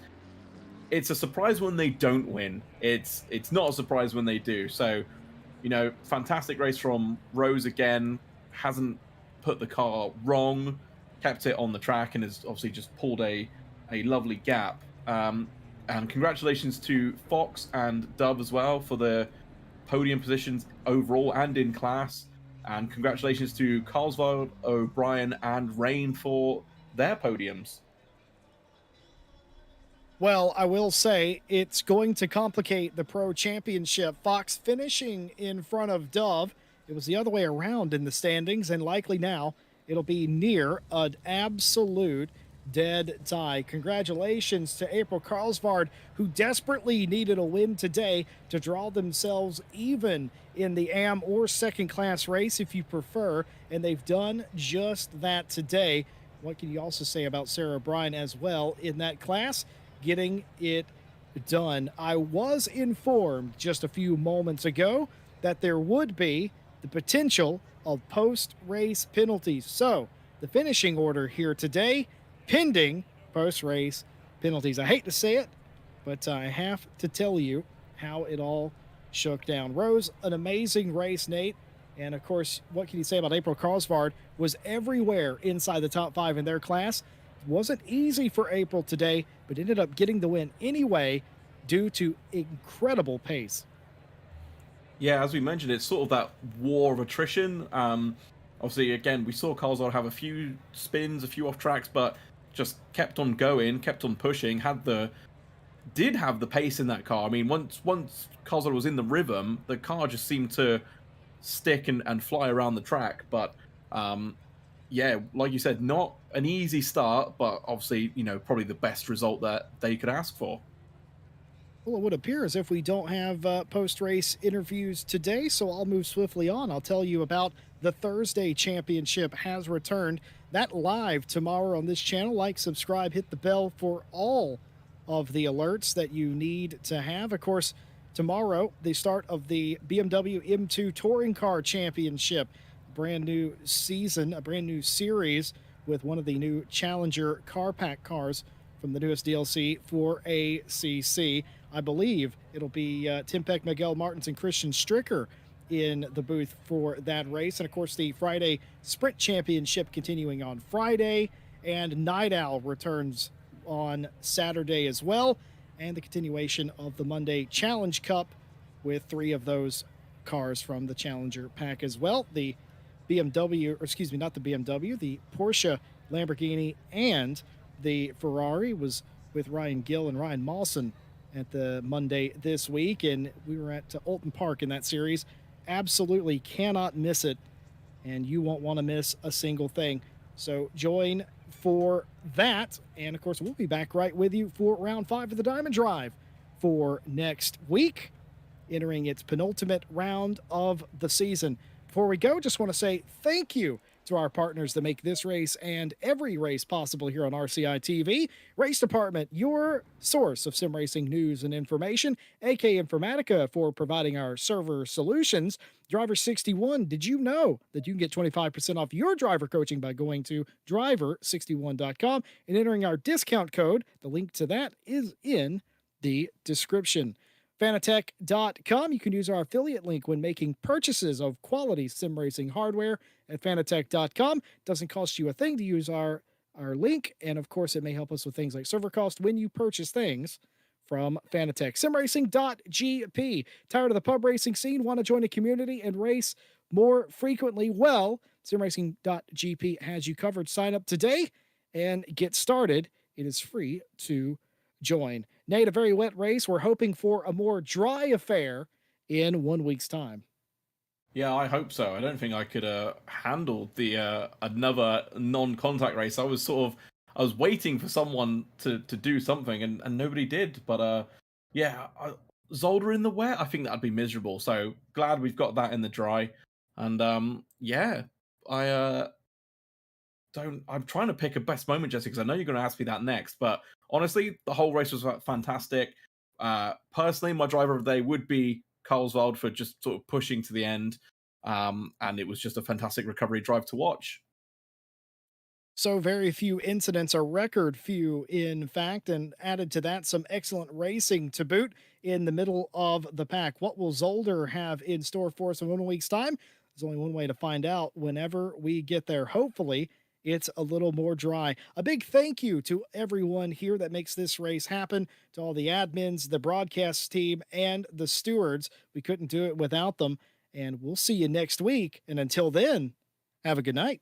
Speaker 2: a surprise when they don't win. It's not a surprise when they do. So, fantastic race from Rose again. Hasn't put the car wrong, kept it on the track, and has obviously just pulled a lovely gap. And congratulations to Fox and Dove as well for the podium positions overall and in class. And congratulations to Carlsville, O'Brien, and Rain for their podiums.
Speaker 1: Well, I will say it's going to complicate the Pro Championship. Fox finishing in front of Dove. It was the other way around in the standings, and likely now it'll be near an absolute dead tie. Congratulations to April Carlsvard, who desperately needed a win today to draw themselves even in the AM or second class race, if you prefer, and they've done just that today. What can you also say about Sarah Bryan as well in that class? Getting it done. I was informed just a few moments ago that there would be the potential of post race penalties. So, the finishing order here today, pending post race penalties. I hate to say it, but I have to tell you how it all shook down. Rose, an amazing race, Nate. And of course, what can you say about April Carlsvard? Was everywhere inside the top five in their class. Wasn't easy for April today, but ended up getting the win anyway due to incredible pace.
Speaker 2: Yeah, as we mentioned, it's sort of that war of attrition. Obviously, again, we saw Carlsville have a few spins, a few off tracks, but just kept on going, kept on pushing, did have the pace in that car. I mean, once Carlsville was in the rhythm, the car just seemed to stick and fly around the track. But yeah, like you said, not an easy start, but obviously, probably the best result that they could ask for.
Speaker 1: Well, it would appear as if we don't have post race interviews today, so I'll move swiftly on. I'll tell you about the Thursday Championship has returned. That live tomorrow on this channel. Like, subscribe, hit the bell for all of the alerts that you need to have. Of course, tomorrow, the start of the BMW M2 Touring Car Championship. Brand new season, a brand new series with one of the new Challenger car pack cars from the newest DLC for ACC. I believe it'll be Tim Peck, Miguel Martins, and Christian Stricker in the booth for that race. And of course, the Friday Sprint Championship continuing on Friday, and Night Owl returns on Saturday as well, and the continuation of the Monday Challenge Cup with three of those cars from the Challenger pack as well. The BMW, or excuse me, not the BMW, the Porsche, Lamborghini, and the Ferrari was with Ryan Gill and Ryan Mawson at the Monday this week, and we were at Alton Park in that series. Absolutely cannot miss it, and you won't want to miss a single thing. So join for that, and of course, we'll be back right with you for round 5 of the Diamond Drive for next week, entering its penultimate round of the season. Before we go, just want to say thank you to our partners that make this race and every race possible here on RCI TV. Race Department, your source of sim racing news and information. AK Informatica for providing our server solutions. Driver 61, did you know that you can get 25% off your driver coaching by going to driver61.com and entering our discount code? The link to that is in the description. Fanatec.com. You can use our affiliate link when making purchases of quality sim racing hardware at Fanatec.com. Doesn't cost you a thing to use our link, and of course, it may help us with things like server cost when you purchase things from Fanatec. Simracing.gp. Tired of the pub racing scene? Want to join a community and race more frequently? Well, Simracing.gp has you covered. Sign up today and get started. It is free to join. Nate, a very wet race. We're hoping for a more dry affair in 1 week's time.
Speaker 2: Yeah, I hope so. I don't think I could handle the another non-contact race. I was waiting for someone to do something, and nobody did. But yeah, Zolder in the wet, I think that'd be miserable. So glad we've got that in the dry. And yeah, I don't. I'm trying to pick a best moment, Jesse, because I know you're going to ask me that next. But honestly, the whole race was fantastic. Personally, my driver of the day would be Carlswald for just sort of pushing to the end, and it was just a fantastic recovery drive to watch.
Speaker 1: So very few incidents, a record few, in fact, and added to that, some excellent racing to boot in the middle of the pack. What will Zolder have in store for us in 1 week's time? There's only one way to find out whenever we get there. Hopefully, it's a little more dry. A big thank you to everyone here that makes this race happen, to all the admins, the broadcast team, and the stewards. We couldn't do it without them. And we'll see you next week. And until then, have a good night.